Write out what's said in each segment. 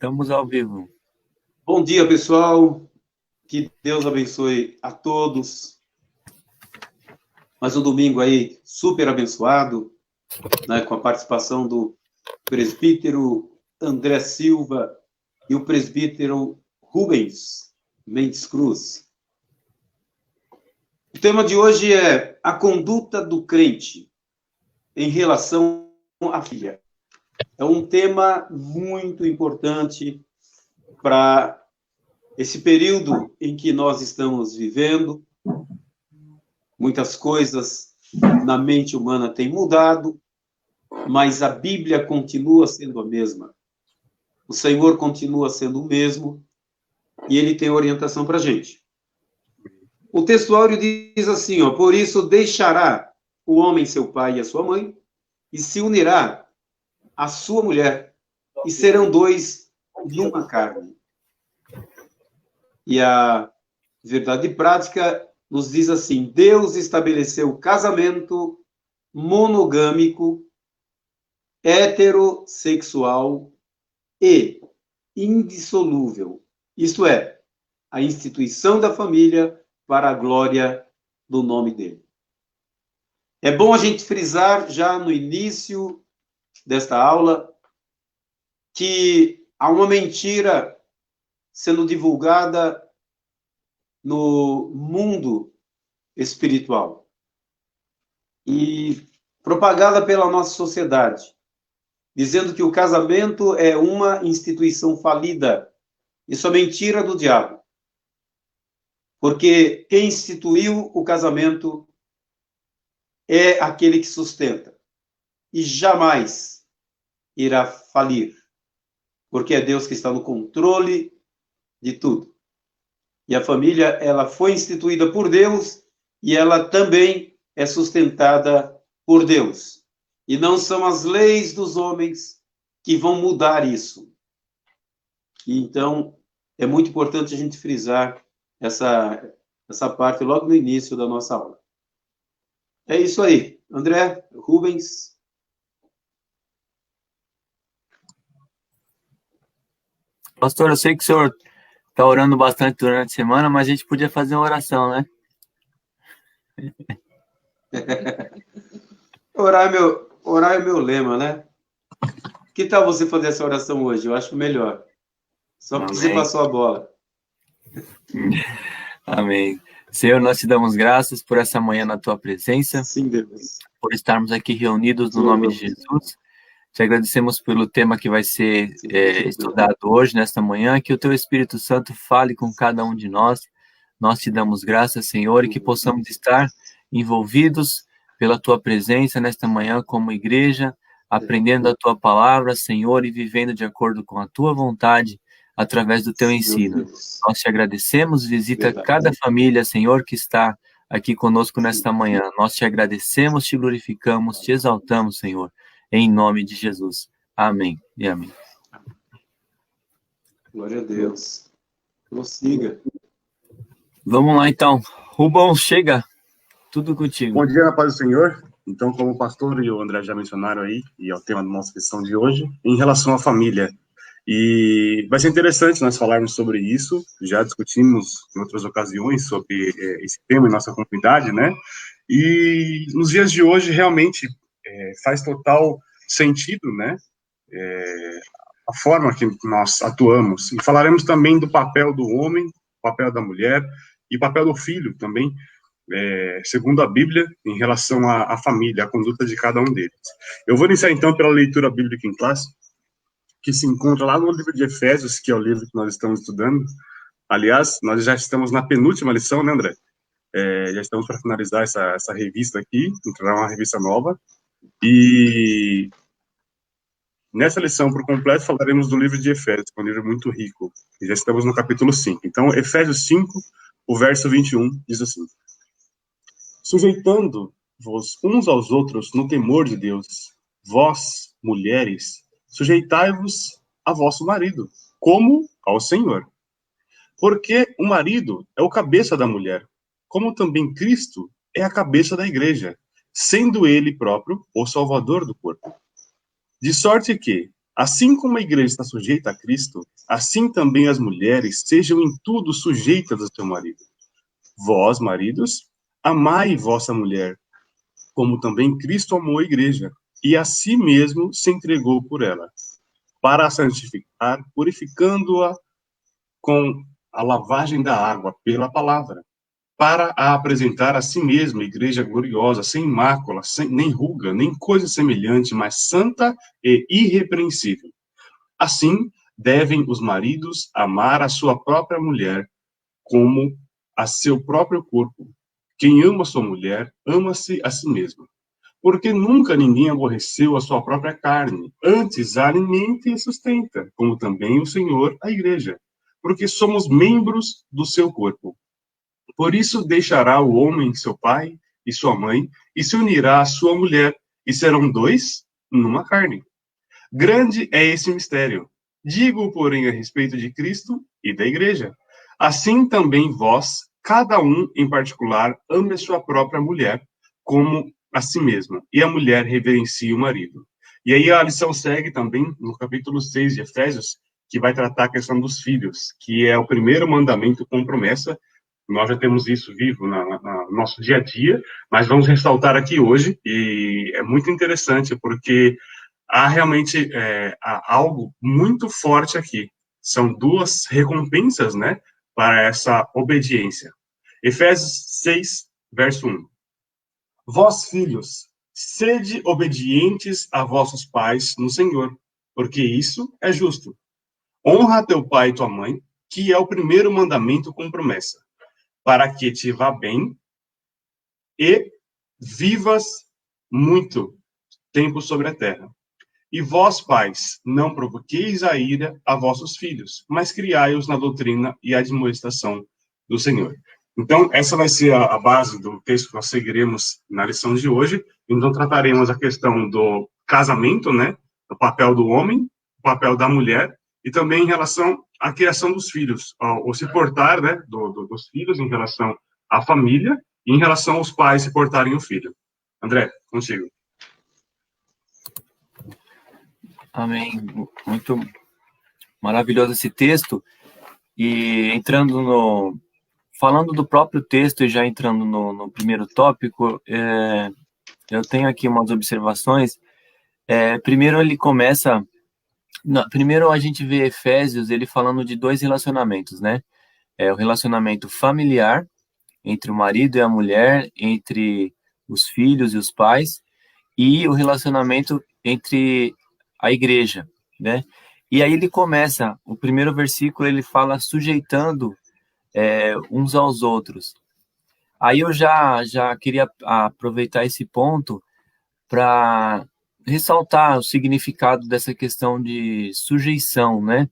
Estamos ao vivo. Bom dia, pessoal. Que Deus abençoe a todos. Mais um domingo aí super abençoado, né, com a participação do presbítero André Silva e o presbítero Rubens Mendes Cruz. O tema de hoje é a conduta do crente em relação à filha. É um tema muito importante para esse período em que nós estamos vivendo. Muitas coisas na mente humana têm mudado, mas a Bíblia continua sendo a mesma. O Senhor continua sendo o mesmo e Ele tem orientação para a gente. O texto áureo diz assim, ó, por isso deixará o homem seu pai e a sua mãe e se unirá à sua mulher e serão dois numa carne. E a verdade prática nos diz assim, Deus estabeleceu o casamento monogâmico, heterossexual e indissolúvel. Isto é, a instituição da família para a glória do nome dele. É bom a gente frisar já no início desta aula que há uma mentira sendo divulgada no mundo espiritual e propagada pela nossa sociedade, dizendo que o casamento é uma instituição falida. Isso é mentira do diabo. Porque quem instituiu o casamento é aquele que sustenta e jamais irá falir, porque é Deus que está no controle de tudo. E a família, ela foi instituída por Deus e ela também é sustentada por Deus. E não são as leis dos homens que vão mudar isso. E então, é muito importante a gente frisar essa parte logo no início da nossa aula. É isso aí. André, Rubens. Pastor, eu sei que o senhor está orando bastante durante a semana, mas a gente podia fazer uma oração, né? Orar é meu lema, né? Que tal você fazer essa oração hoje? Eu acho melhor. Só porque você passou a bola. Amém. Senhor, nós te damos graças por essa manhã na tua presença. Sim, Deus. Por estarmos aqui reunidos no nome de Jesus. Te agradecemos pelo tema que vai ser estudado hoje, nesta manhã, que o teu Espírito Santo fale com cada um de nós. Nós te damos graças, Senhor, e que possamos estar envolvidos pela tua presença nesta manhã como igreja, aprendendo a tua palavra, Senhor, e vivendo de acordo com a tua vontade, através do teu ensino. Nós te agradecemos, visita cada família, Senhor, que está aqui conosco nesta manhã. Nós te agradecemos, te glorificamos, te exaltamos, Senhor, em nome de Jesus. Amém e amém. Glória a Deus. Prossiga. Vamos lá, então. Rubão, chega. Tudo contigo. Bom dia, na paz do Senhor. Então, como o pastor e o André já mencionaram aí, e é o tema da nossa lição de hoje, em relação à família. E vai ser interessante nós falarmos sobre isso. Já discutimos em outras ocasiões sobre esse tema em nossa comunidade, né? E nos dias de hoje, realmente, faz total sentido, né? A forma que nós atuamos. E falaremos também do papel do homem, papel da mulher e papel do filho também, segundo a Bíblia, em relação à família, a conduta de cada um deles. Eu vou iniciar, então, pela leitura bíblica em classe, que se encontra lá no livro de Efésios, que é o livro que nós estamos estudando. Aliás, nós já estamos na penúltima lição, né, André? Já estamos para finalizar essa revista aqui, entrar uma revista nova. E nessa lição, por completo, falaremos do livro de Efésios, que é um livro muito rico. E já estamos no capítulo 5. Então, Efésios 5, o verso 21, diz assim: sujeitando-vos uns aos outros no temor de Deus, vós, mulheres, sujeitai-vos a vosso marido, como ao Senhor. Porque o marido é o cabeça da mulher, como também Cristo é a cabeça da igreja, sendo ele próprio o salvador do corpo. De sorte que, Assim como a igreja está sujeita a Cristo, assim também as mulheres sejam em tudo sujeitas ao seu marido. Vós, maridos, amai vossa mulher, como também Cristo amou a igreja, e a si mesmo se entregou por ela, para a santificar, purificando-a com a lavagem da água pela palavra, para a apresentar a si mesma, igreja gloriosa, sem mácula, nem ruga, nem coisa semelhante, mas santa e irrepreensível. Assim, devem os maridos amar a sua própria mulher como a seu próprio corpo. Quem ama sua mulher, ama-se a si mesmo. Porque nunca ninguém aborreceu a sua própria carne, antes a alimenta e a sustenta, como também o Senhor a igreja, porque somos membros do seu corpo. Por isso deixará o homem seu pai e sua mãe, e se unirá à sua mulher, e serão dois numa carne. Grande é esse mistério. Digo, porém, a respeito de Cristo e da igreja. Assim também vós, cada um em particular, ame a sua própria mulher, como a si mesma, e a mulher reverencie o marido. E aí a lição segue também no capítulo 6 de Efésios, que vai tratar a questão dos filhos, que é o primeiro mandamento com promessa. Nós já temos isso vivo no nosso dia a dia, mas vamos ressaltar aqui hoje, e é muito interessante, porque há realmente há algo muito forte aqui. São duas recompensas, né, para essa obediência. Efésios 6, verso 1. Vós, filhos, sede obedientes a vossos pais no Senhor, porque isso é justo. Honra teu pai e tua mãe, que é o primeiro mandamento com promessa, para que te vá bem e vivas muito tempo sobre a terra. E vós, pais, não provoqueis a ira a vossos filhos, mas criai-os na doutrina e admoestação do Senhor. Então, essa vai ser a base do texto que nós seguiremos na lição de hoje. Então, trataremos a questão do casamento, né? O papel do homem, o papel da mulher, e também em relação à criação dos filhos, ou se portar, né, dos filhos em relação à família, e em relação aos pais se portarem o filho. André, contigo. Amém. Muito maravilhoso esse texto. E falando do próprio texto e já entrando no primeiro tópico, eu tenho aqui umas observações. Primeiro ele começa... primeiro a gente vê Efésios, ele falando de dois relacionamentos, né? O relacionamento familiar, entre o marido e a mulher, entre os filhos e os pais, e o relacionamento entre a igreja, né? E aí ele começa, o primeiro versículo, ele fala sujeitando uns aos outros. Aí eu já queria aproveitar esse ponto para ressaltar o significado dessa questão de sujeição, né?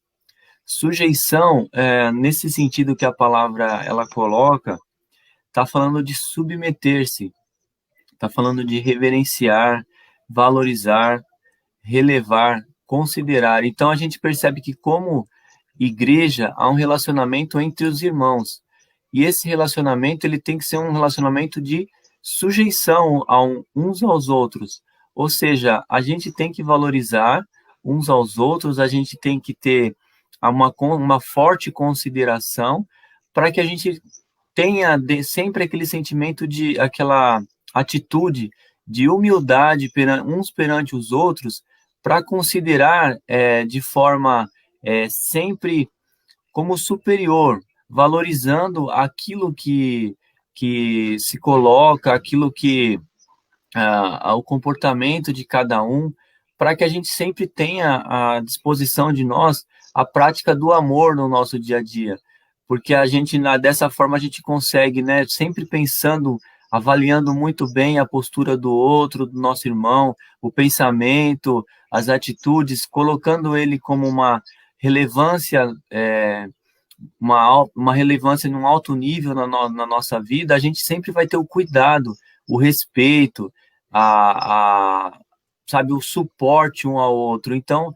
Sujeição, nesse sentido que a palavra ela coloca, está falando de submeter-se, está falando de reverenciar, valorizar, relevar, considerar. Então, a gente percebe que, como igreja, há um relacionamento entre os irmãos. E esse relacionamento ele tem que ser um relacionamento de sujeição uns aos outros. Ou seja, a gente tem que valorizar uns aos outros, a gente tem que ter uma forte consideração para que a gente tenha sempre aquele sentimento aquela atitude de humildade uns perante os outros, para considerar de forma sempre como superior, valorizando aquilo que se coloca, aquilo que o comportamento de cada um, para que a gente sempre tenha à disposição de nós a prática do amor no nosso dia a dia, porque dessa forma a gente consegue, né, sempre pensando, avaliando muito bem a postura do outro, do nosso irmão, o pensamento, as atitudes, colocando ele como uma relevância, uma relevância num alto nível na nossa vida. A gente sempre vai ter o cuidado, o respeito, sabe, o suporte um ao outro. Então,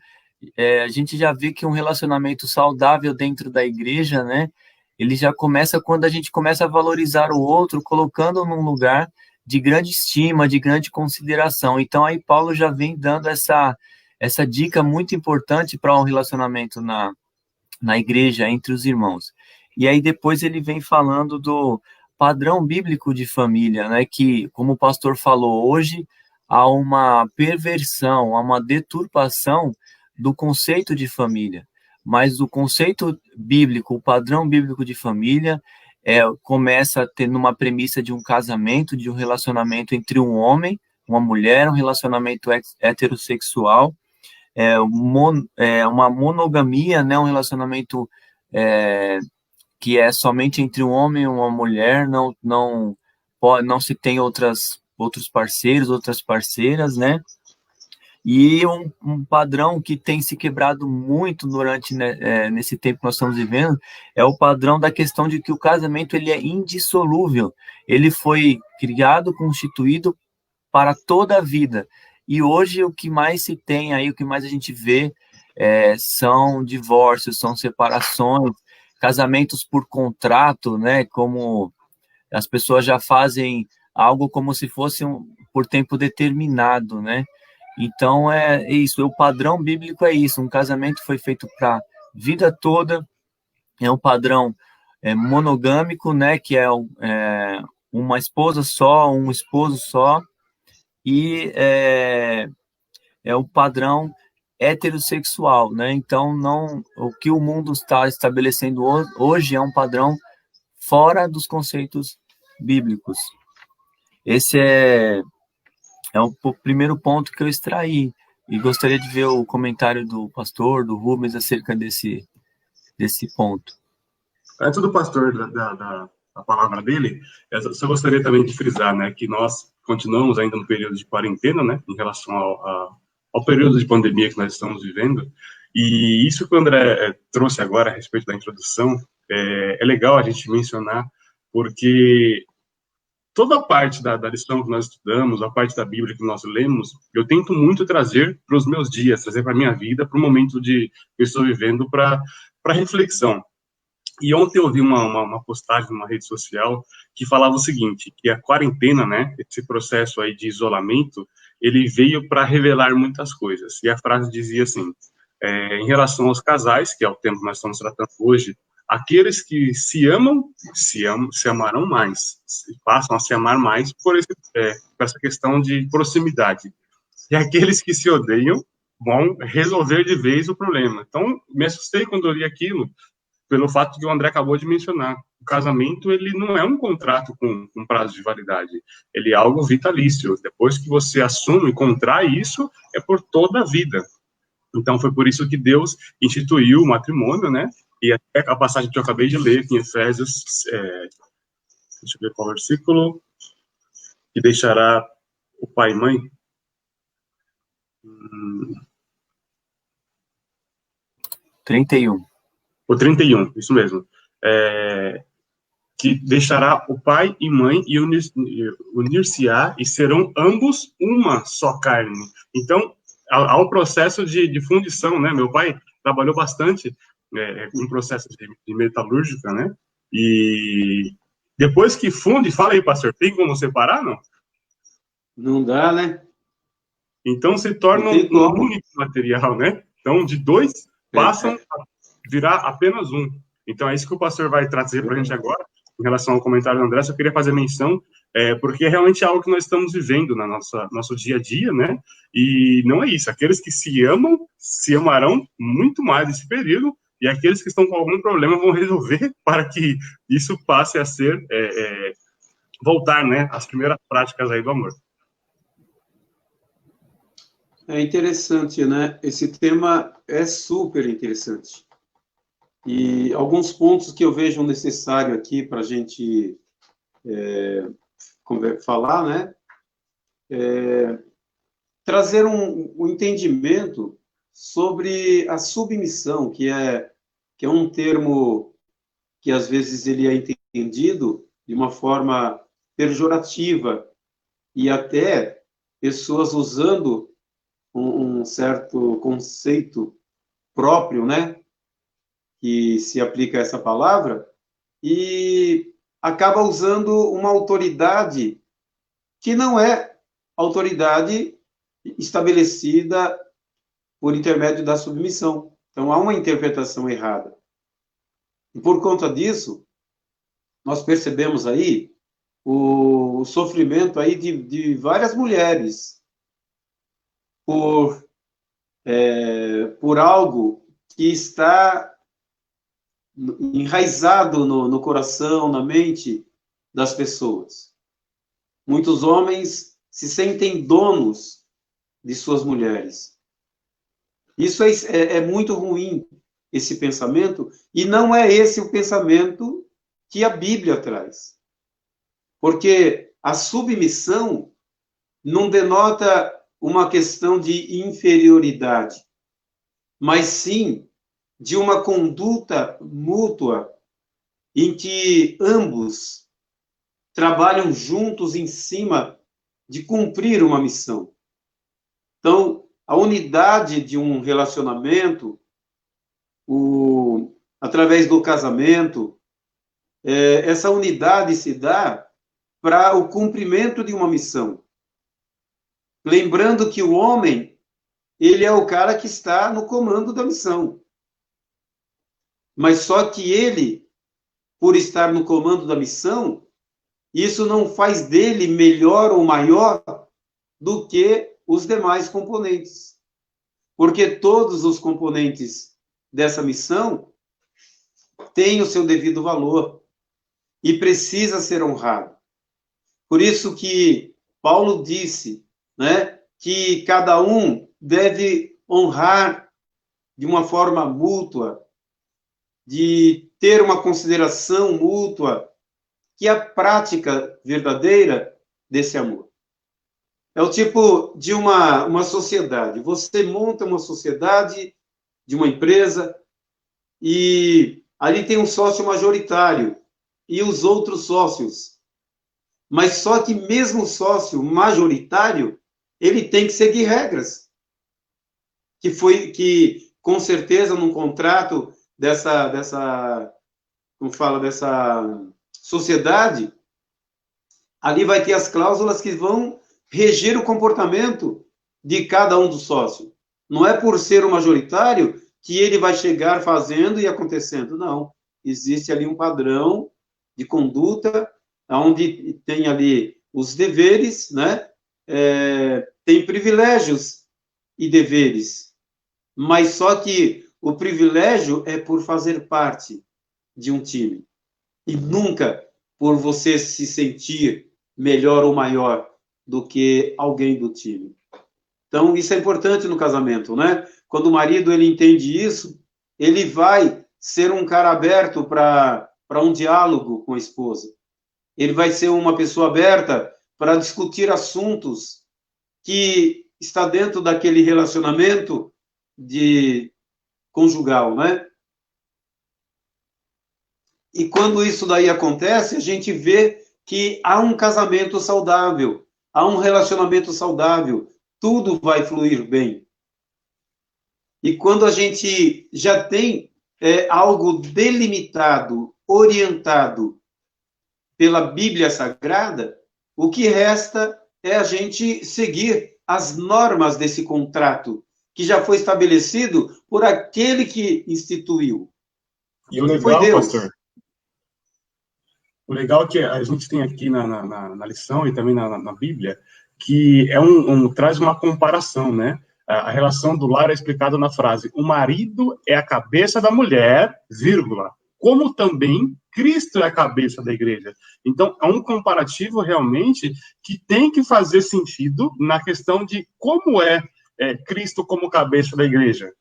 a gente já vê que um relacionamento saudável dentro da igreja, né, ele já começa quando a gente começa a valorizar o outro, colocando num lugar de grande estima, de grande consideração. Então, aí Paulo já vem dando essa dica muito importante para um relacionamento na igreja entre os irmãos. E aí depois ele vem falando do padrão bíblico de família, né, que, como o pastor falou, hoje há uma perversão, há uma deturpação do conceito de família, mas o conceito bíblico, o padrão bíblico de família, começa tendo uma premissa de um casamento, de um relacionamento entre um homem, uma mulher, um relacionamento heterossexual, uma monogamia, né, um relacionamento que é somente entre um homem e uma mulher, não se tem outros parceiros, outras parceiras, né? E um padrão que tem se quebrado muito durante nesse tempo que nós estamos vivendo é o padrão da questão de que o casamento ele é indissolúvel. Ele foi criado, constituído para toda a vida. E hoje o que mais se tem aí, o que mais a gente vê são divórcios, são separações, casamentos por contrato, né? Como as pessoas já fazem algo como se fosse por tempo determinado, né? Então, é isso, o padrão bíblico é isso, um casamento foi feito para a vida toda, é um padrão monogâmico, né, que é uma esposa só, um esposo só, e é o padrão heterossexual, né, então o que o mundo está estabelecendo hoje é um padrão fora dos conceitos bíblicos. Esse é o primeiro ponto que eu extraí, e gostaria de ver o comentário do pastor, do Rubens, acerca desse ponto. Antes do pastor, da palavra dele, eu só gostaria também de frisar, né, que nós continuamos ainda no período de quarentena, né, em relação ao período de pandemia que nós estamos vivendo, e isso que o André trouxe agora a respeito da introdução, é legal a gente mencionar, porque toda a parte da lição que nós estudamos, a parte da Bíblia que nós lemos, eu tento muito trazer para os meus dias, trazer para a minha vida, para o momento que eu estou vivendo, para reflexão. E ontem eu vi uma postagem numa rede social que falava o seguinte, que a quarentena, né, esse processo aí de isolamento, ele veio para revelar muitas coisas. E a frase dizia assim, em relação aos casais, que é o tema que nós estamos tratando hoje, aqueles que se amam, se amarão mais, passam a se amar mais por essa questão de proximidade. E aqueles que se odeiam vão resolver de vez o problema. Então, me assustei quando eu li aquilo, pelo fato que o André acabou de mencionar. O casamento, ele não é um contrato com prazo de validade, ele é algo vitalício. Depois que você assume e contrai isso, é por toda a vida. Então, foi por isso que Deus instituiu o matrimônio, né? E até a passagem que eu acabei de ler, aqui em Efésios, deixa eu ver qual versículo, que deixará o pai e mãe. 31. O 31, isso mesmo. Que deixará o pai e mãe e unir-se-á e serão ambos uma só carne. Então, há um processo de fundição, né? Meu pai trabalhou bastante em processo de metalúrgica, né? E depois que funde, fala aí, pastor, tem como separar, não? Não dá, né? Então, se torna um único material, né? Então, de dois, passam a virar apenas um. Então, é isso que o pastor vai trazer para a gente agora. Em relação ao comentário do André, eu queria fazer menção, porque é realmente algo que nós estamos vivendo na nosso dia a dia, né? E não é isso. Aqueles que se amam, se amarão muito mais nesse período, e aqueles que estão com algum problema vão resolver para que isso passe a ser, voltar, né? Às primeiras práticas aí do amor. É interessante, né? Esse tema é super interessante. E alguns pontos que eu vejo necessário aqui para a gente falar, né? Trazer um entendimento sobre a submissão, que é um termo que às vezes ele é entendido de uma forma pejorativa e até pessoas usando um certo conceito próprio, né? Que se aplica a essa palavra, e acaba usando uma autoridade que não é autoridade estabelecida por intermédio da submissão. Então, há uma interpretação errada. E por conta disso, nós percebemos aí o sofrimento aí de várias mulheres por algo que está enraizado no coração, na mente das pessoas. Muitos homens se sentem donos de suas mulheres. Isso é muito ruim, esse pensamento, e não é esse o pensamento que a Bíblia traz. Porque a submissão não denota uma questão de inferioridade, mas sim de uma conduta mútua em que ambos trabalham juntos em cima de cumprir uma missão. Então, a unidade de um relacionamento, através do casamento, essa unidade se dá para o cumprimento de uma missão. Lembrando que o homem, ele é o cara que está no comando da missão. Mas só que ele, por estar no comando da missão, isso não faz dele melhor ou maior do que os demais componentes. Porque todos os componentes dessa missão têm o seu devido valor e precisa ser honrado. Por isso que Paulo disse, né, que cada um deve honrar de uma forma mútua, de ter uma consideração mútua, que é a prática verdadeira desse amor. É o tipo de uma sociedade. Você monta uma sociedade de uma empresa e ali tem um sócio majoritário e os outros sócios. Mas só que mesmo o sócio majoritário, ele tem que seguir regras. Que com certeza, num contrato dessa sociedade, ali vai ter as cláusulas que vão reger o comportamento de cada um dos sócios. Não é por ser o majoritário que ele vai chegar fazendo e acontecendo, não. Existe ali um padrão de conduta, onde tem ali os deveres, né? Tem privilégios e deveres, mas só que o privilégio é por fazer parte de um time, e nunca por você se sentir melhor ou maior do que alguém do time. Então, isso é importante no casamento, né? Quando o marido ele entende isso, ele vai ser um cara aberto para um diálogo com a esposa. Ele vai ser uma pessoa aberta para discutir assuntos que está dentro daquele relacionamento de conjugal, né? E quando isso daí acontece, a gente vê que há um casamento saudável, há um relacionamento saudável, tudo vai fluir bem. E quando a gente já tem algo delimitado, orientado pela Bíblia Sagrada, o que resta é a gente seguir as normas desse contrato, que já foi estabelecido por aquele que instituiu. E o legal, pastor, o legal é que a gente tem aqui na lição e também na Bíblia, que traz uma comparação, né? A relação do lar é explicada na frase: o marido é a cabeça da mulher, vírgula, como também Cristo é a cabeça da igreja. Então, é um comparativo realmente que tem que fazer sentido na questão de como é Cristo como cabeça da igreja.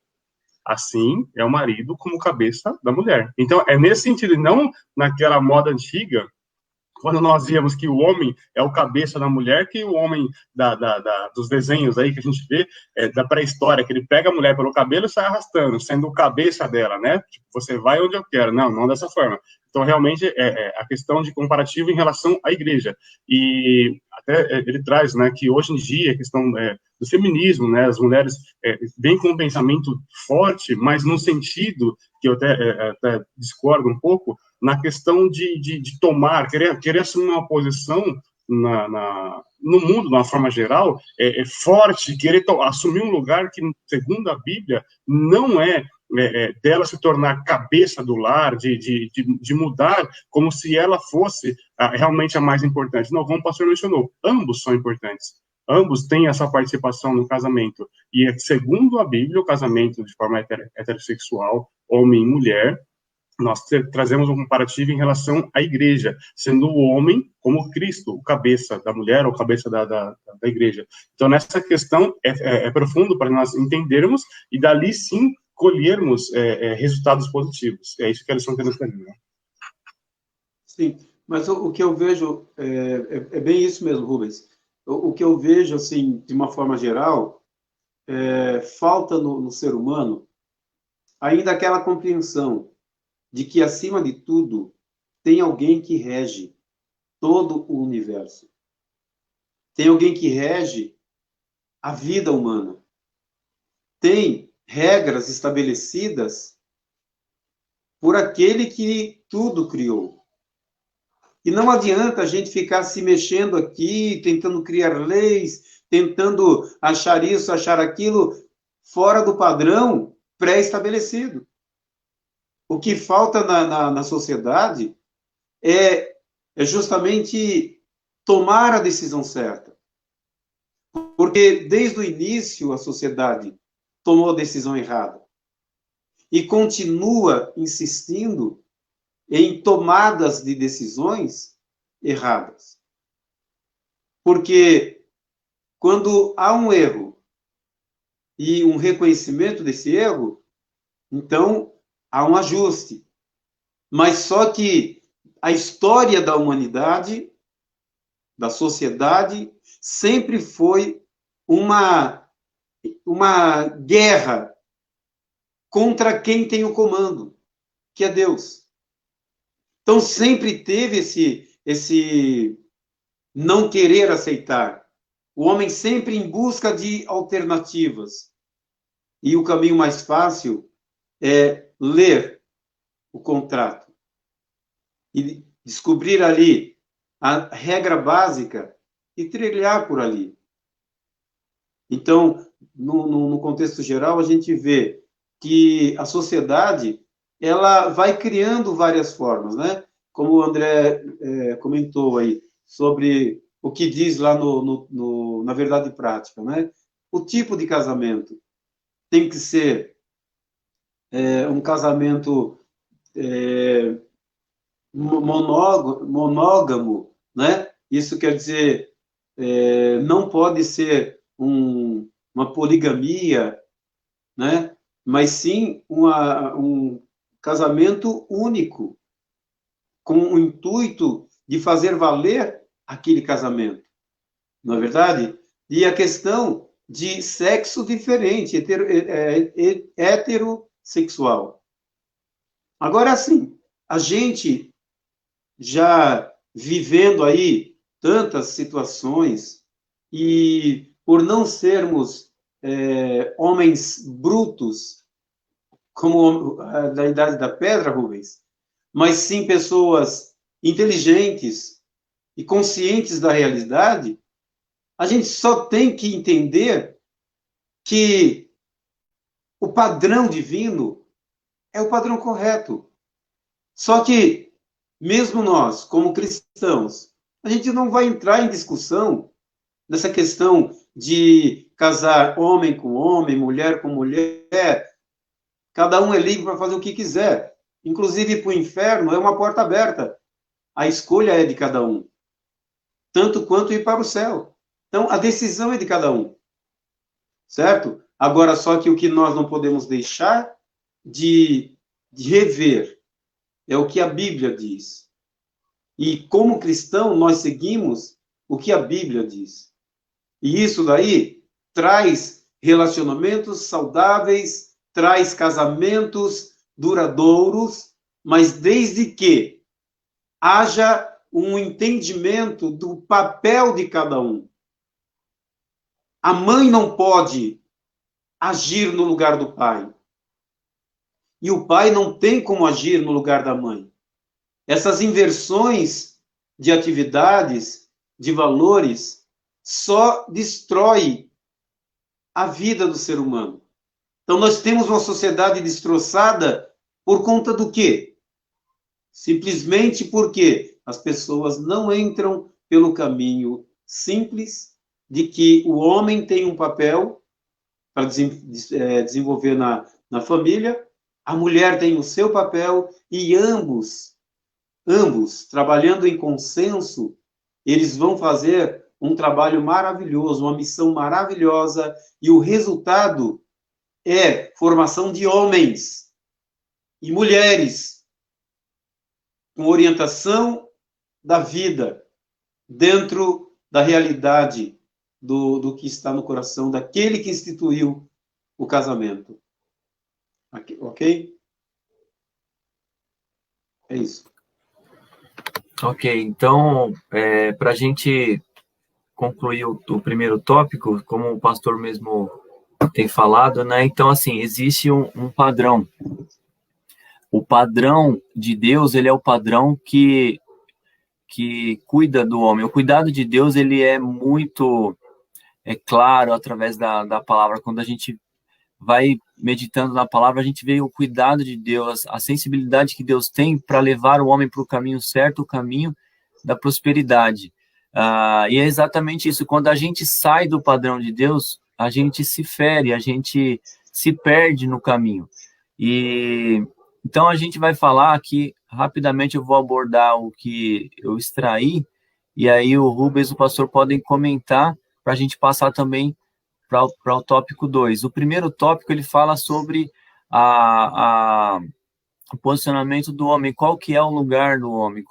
Assim, é o marido como cabeça da mulher. Então, é nesse sentido, não naquela moda antiga, quando nós víamos que o homem é o cabeça da mulher, que o homem dos desenhos aí que a gente vê, da pré-história, que ele pega a mulher pelo cabelo e sai arrastando, sendo o cabeça dela, né? Tipo, você vai onde eu quero. Não dessa forma. Então, realmente, a questão de comparativo em relação à igreja. E até ele traz, né, que hoje em dia, a questão do feminismo, né, as mulheres vêm com um pensamento forte, mas no sentido, que eu até discordo um pouco, na questão de tomar, querer assumir uma posição no mundo, de uma forma geral, é forte, querer assumir um lugar que, segundo a Bíblia, não é dela se tornar cabeça do lar, de mudar como se ela fosse realmente a mais importante. Não, como o pastor mencionou, ambos são importantes. Ambos têm essa participação no casamento. E, segundo a Bíblia, o casamento de forma heterossexual, homem e mulher, nós trazemos um comparativo em relação à igreja, sendo o homem como Cristo, o cabeça da mulher, ou cabeça da igreja. Então, nessa questão, é profundo para nós entendermos e, dali, sim, colhermos resultados positivos. É isso que eles estão tendo também, né? Sim, mas o que eu vejo é bem isso mesmo, Rubens. O que eu vejo, assim, de uma forma geral, falta no ser humano ainda aquela compreensão de que, acima de tudo, tem alguém que rege todo o universo. Tem alguém que rege a vida humana. Tem regras estabelecidas por aquele que tudo criou. E não adianta a gente ficar se mexendo aqui, tentando criar leis, tentando achar isso, achar aquilo, fora do padrão pré-estabelecido. O que falta na sociedade é justamente tomar a decisão certa. Porque desde o início a sociedade tomou a decisão errada e continua insistindo em tomadas de decisões erradas. Porque quando há um erro e um reconhecimento desse erro, então há um ajuste. Mas só que a história da humanidade, da sociedade, sempre foi uma guerra contra quem tem o comando, que é Deus. Então sempre teve esse não querer aceitar. O homem sempre em busca de alternativas. E o caminho mais fácil é ler o contrato e descobrir ali a regra básica e trilhar por ali. Então, no contexto geral, a gente vê que a sociedade ela vai criando várias formas, né? Como o André comentou aí, sobre o que diz lá na Verdade Prática, né? O tipo de casamento tem que ser um casamento monógamo, né? Isso quer dizer, não pode ser uma poligamia, né? Mas sim um casamento único, com o intuito de fazer valer aquele casamento, não é verdade? E a questão de sexo diferente, heterossexual. Agora, sim, a gente já vivendo aí tantas situações e por não sermos homens brutos, como da Idade da Pedra, Rubens, mas sim pessoas inteligentes e conscientes da realidade, a gente só tem que entender que o padrão divino é o padrão correto. Só que, mesmo nós, como cristãos, a gente não vai entrar em discussão nessa questão de casar homem com homem, mulher com mulher. Cada um é livre para fazer o que quiser. Inclusive, para o inferno é uma porta aberta. A escolha é de cada um. Tanto quanto ir para o céu. Então, a decisão é de cada um. Certo? Agora, só que o que nós não podemos deixar de rever é o que a Bíblia diz. E, como cristão, nós seguimos o que a Bíblia diz. E isso daí traz relacionamentos saudáveis, traz casamentos duradouros, mas desde que haja um entendimento do papel de cada um. A mãe não pode agir no lugar do pai. E o pai não tem como agir no lugar da mãe. Essas inversões de atividades, de valores, só destrói a vida do ser humano. Então, nós temos uma sociedade destroçada por conta do quê? Simplesmente porque as pessoas não entram pelo caminho simples de que o homem tem um papel para desenvolver na família, a mulher tem o seu papel, e ambos, trabalhando em consenso, eles vão fazer um trabalho maravilhoso, uma missão maravilhosa, e o resultado é formação de homens e mulheres com orientação da vida dentro da realidade do que está no coração daquele que instituiu o casamento. Ok? É isso. Ok, então, para a gente concluir o primeiro tópico, como o pastor mesmo tem falado, né? Então, assim, existe um padrão. O padrão de Deus, ele é o padrão que cuida do homem. O cuidado de Deus, ele é muito claro através da palavra. Quando a gente vai meditando na palavra, a gente vê o cuidado de Deus, a sensibilidade que Deus tem para levar o homem para o caminho certo, o caminho da prosperidade. E é exatamente isso. Quando a gente sai do padrão de Deus, a gente se fere, a gente se perde no caminho. E então a gente vai falar aqui, rapidamente eu vou abordar o que eu extraí, e aí o Rubens e o pastor podem comentar para a gente passar também para o tópico 2. O primeiro tópico, ele fala sobre o posicionamento do homem, qual que é o lugar do homem,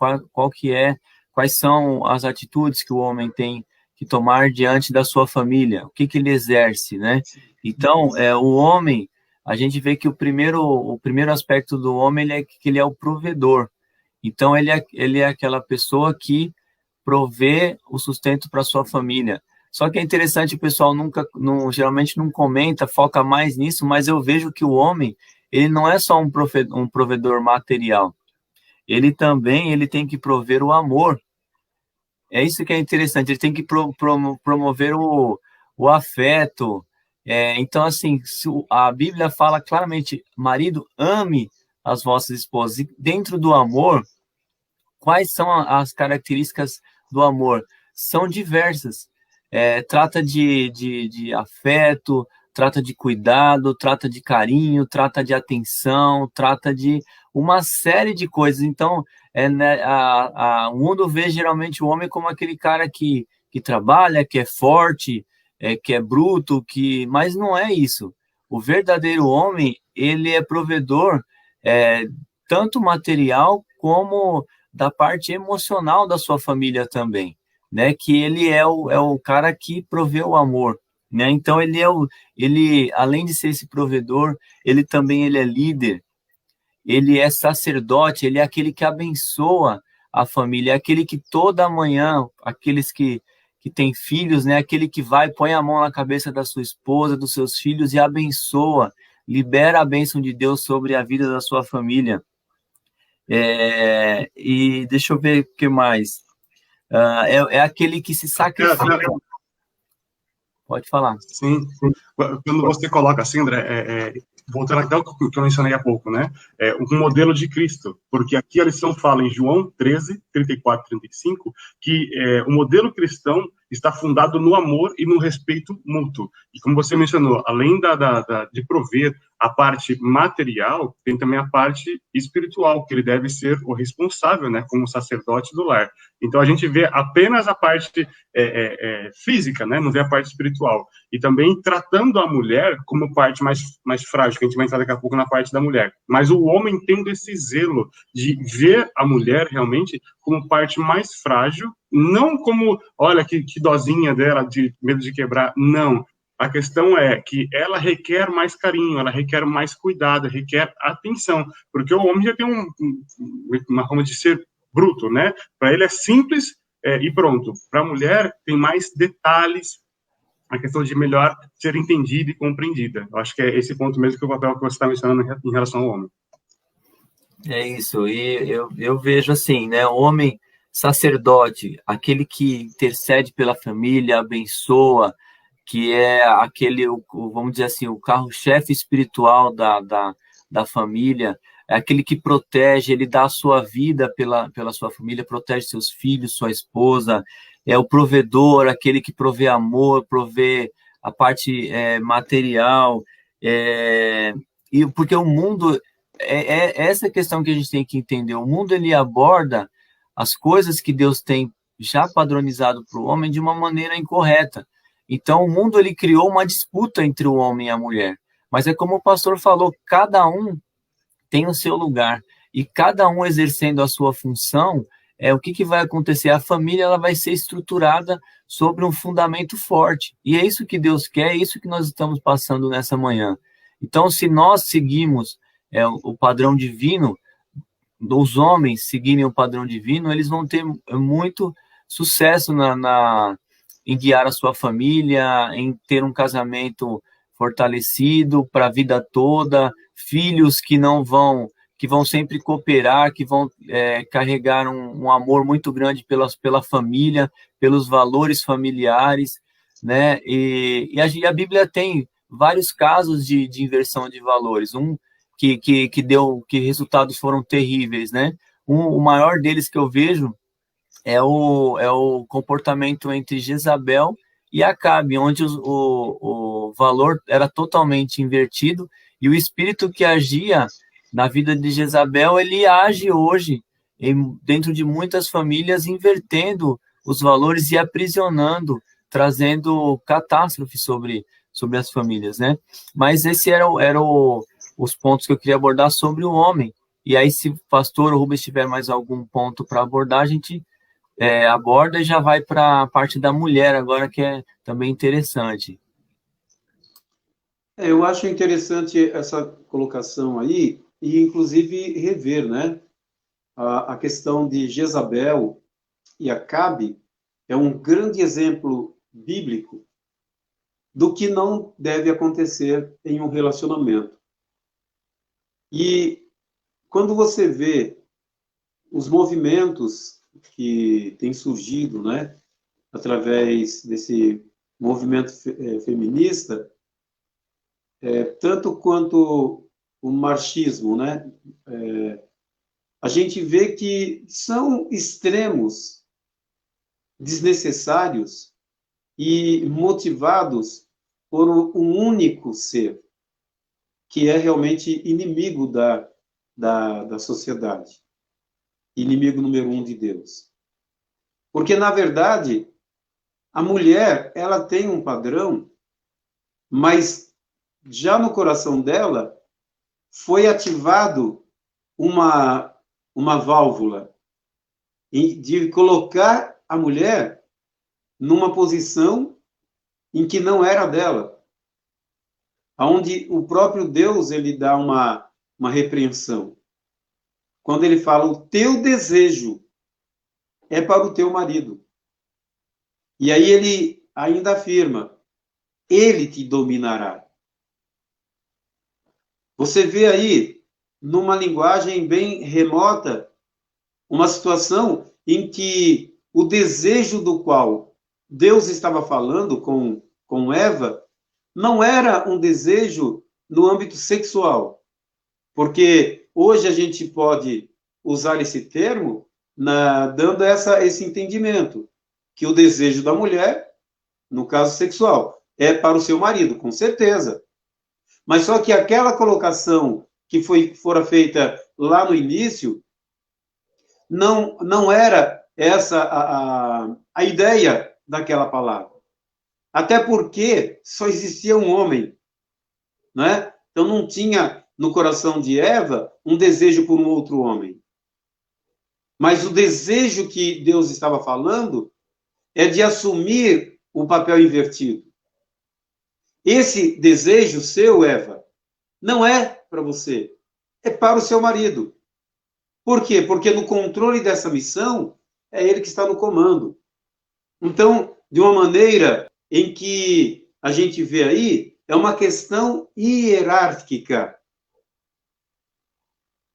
quais são as atitudes que o homem tem que tomar diante da sua família, o que ele exerce, né? Então, o homem, a gente vê que o primeiro aspecto do homem é que ele é o provedor. Então, ele é aquela pessoa que provê o sustento para sua família. Só que é interessante, o pessoal geralmente não comenta, foca mais nisso, mas eu vejo que o homem, ele não é só um provedor material. Ele também tem que prover o amor. É isso que é interessante, ele tem que promover o afeto. Então, assim, a Bíblia fala claramente, marido, ame as vossas esposas. E dentro do amor, quais são as características do amor? São diversas. Trata de afeto, trata de cuidado, trata de carinho, trata de atenção, trata de uma série de coisas. Então, o mundo vê geralmente o homem como aquele cara que trabalha, que é forte, que é bruto, mas não é isso. O verdadeiro homem, ele é provedor, tanto material como da parte emocional da sua família também. Né, que ele é o cara que provê o amor, né? Então ele além de ser esse provedor, ele é líder, ele é sacerdote, ele é aquele que abençoa a família, é aquele que toda manhã, aqueles que têm filhos, né, aquele que põe a mão na cabeça da sua esposa, dos seus filhos e abençoa, libera a bênção de Deus sobre a vida da sua família. E deixa eu ver o que mais. É aquele que se sacrifica. Pode falar. Sim. Quando você coloca assim, André, voltando até o que eu mencionei há pouco, né? Um modelo de Cristo, porque aqui a lição fala em João 13, 34, 35, que o modelo cristão está fundado no amor e no respeito mútuo. E como você mencionou, além de prover a parte material, tem também a parte espiritual, que ele deve ser o responsável, né, como sacerdote do lar. Então, a gente vê apenas a parte física, né, não vê a parte espiritual. E também tratando a mulher como parte mais frágil, que a gente vai entrar daqui a pouco na parte da mulher. Mas o homem tendo esse zelo de ver a mulher realmente como parte mais frágil, não como, olha, que dozinha dela, de medo de quebrar, não. A questão é que ela requer mais carinho, ela requer mais cuidado, requer atenção, porque o homem já tem uma forma de ser bruto, né? Para ele é simples e pronto. Para a mulher tem mais detalhes, a questão de melhor ser entendida e compreendida. Eu acho que é esse ponto mesmo que o papel que você está mencionando em relação ao homem. É isso, e eu vejo assim, né, o homem, sacerdote, aquele que intercede pela família, abençoa, que é aquele, vamos dizer assim, o carro-chefe espiritual da família, é aquele que protege, ele dá a sua vida pela sua família, protege seus filhos, sua esposa, é o provedor, aquele que provê amor, provê a parte material, e porque o mundo, essa questão que a gente tem que entender, o mundo ele aborda as coisas que Deus tem já padronizado para o homem de uma maneira incorreta. Então, o mundo ele criou uma disputa entre o homem e a mulher. Mas é como o pastor falou, cada um tem o seu lugar. E cada um exercendo a sua função, o que vai acontecer? A família ela vai ser estruturada sobre um fundamento forte. E é isso que Deus quer, é isso que nós estamos passando nessa manhã. Então, se nós seguimos o padrão divino, os homens seguirem o padrão divino, eles vão ter muito sucesso em guiar a sua família, em ter um casamento fortalecido para a vida toda, filhos que vão sempre cooperar, que vão carregar um amor muito grande pela família, pelos valores familiares, né? E a Bíblia tem vários casos de inversão de valores, que resultados foram terríveis, né? O maior deles que eu vejo é o comportamento entre Jezabel e Acabe, onde o valor era totalmente invertido, e o espírito que agia na vida de Jezabel, ele age hoje dentro de muitas famílias, invertendo os valores e aprisionando, trazendo catástrofe sobre as famílias, né? Mas esse era os pontos que eu queria abordar sobre o homem. E aí, se o pastor Rubens tiver mais algum ponto para abordar, a gente aborda e já vai para a parte da mulher agora, que é também interessante. Eu acho interessante essa colocação aí, e inclusive rever, né? A questão de Jezabel e Acabe é um grande exemplo bíblico do que não deve acontecer em um relacionamento. E quando você vê os movimentos que têm surgido, né, através desse movimento feminista, tanto quanto o machismo, né, a gente vê que são extremos desnecessários e motivados por um único ser, que é realmente inimigo da sociedade, inimigo número 1 de Deus. Porque, na verdade, a mulher, ela tem um padrão, mas já no coração dela foi ativado uma válvula de colocar a mulher numa posição em que não era dela, onde o próprio Deus ele dá uma repreensão. Quando ele fala, o teu desejo é para o teu marido. E aí ele ainda afirma, ele te dominará. Você vê aí, numa linguagem bem remota, uma situação em que o desejo do qual Deus estava falando com Eva não era um desejo no âmbito sexual. Porque hoje a gente pode usar esse termo dando esse entendimento, que o desejo da mulher, no caso sexual, é para o seu marido, com certeza. Mas só que aquela colocação que fora feita lá no início, não era essa a ideia daquela palavra. Até porque só existia um homem, né? Então não tinha no coração de Eva um desejo por um outro homem. Mas o desejo que Deus estava falando é de assumir o papel invertido. Esse desejo seu, Eva, não é para você, é para o seu marido. Por quê? Porque no controle dessa missão, é ele que está no comando. Então, de uma maneira em que a gente vê aí, é uma questão hierárquica,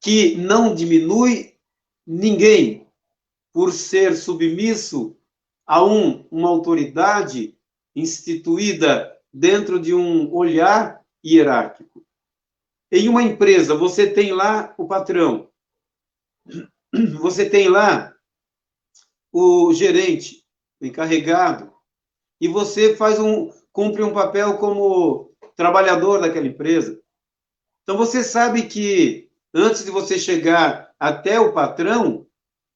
que não diminui ninguém, por ser submisso a uma autoridade instituída dentro de um olhar hierárquico. Em uma empresa, você tem lá o patrão, você tem lá o gerente, o encarregado, e você cumpre um papel como trabalhador daquela empresa. Então, você sabe que antes de você chegar até o patrão,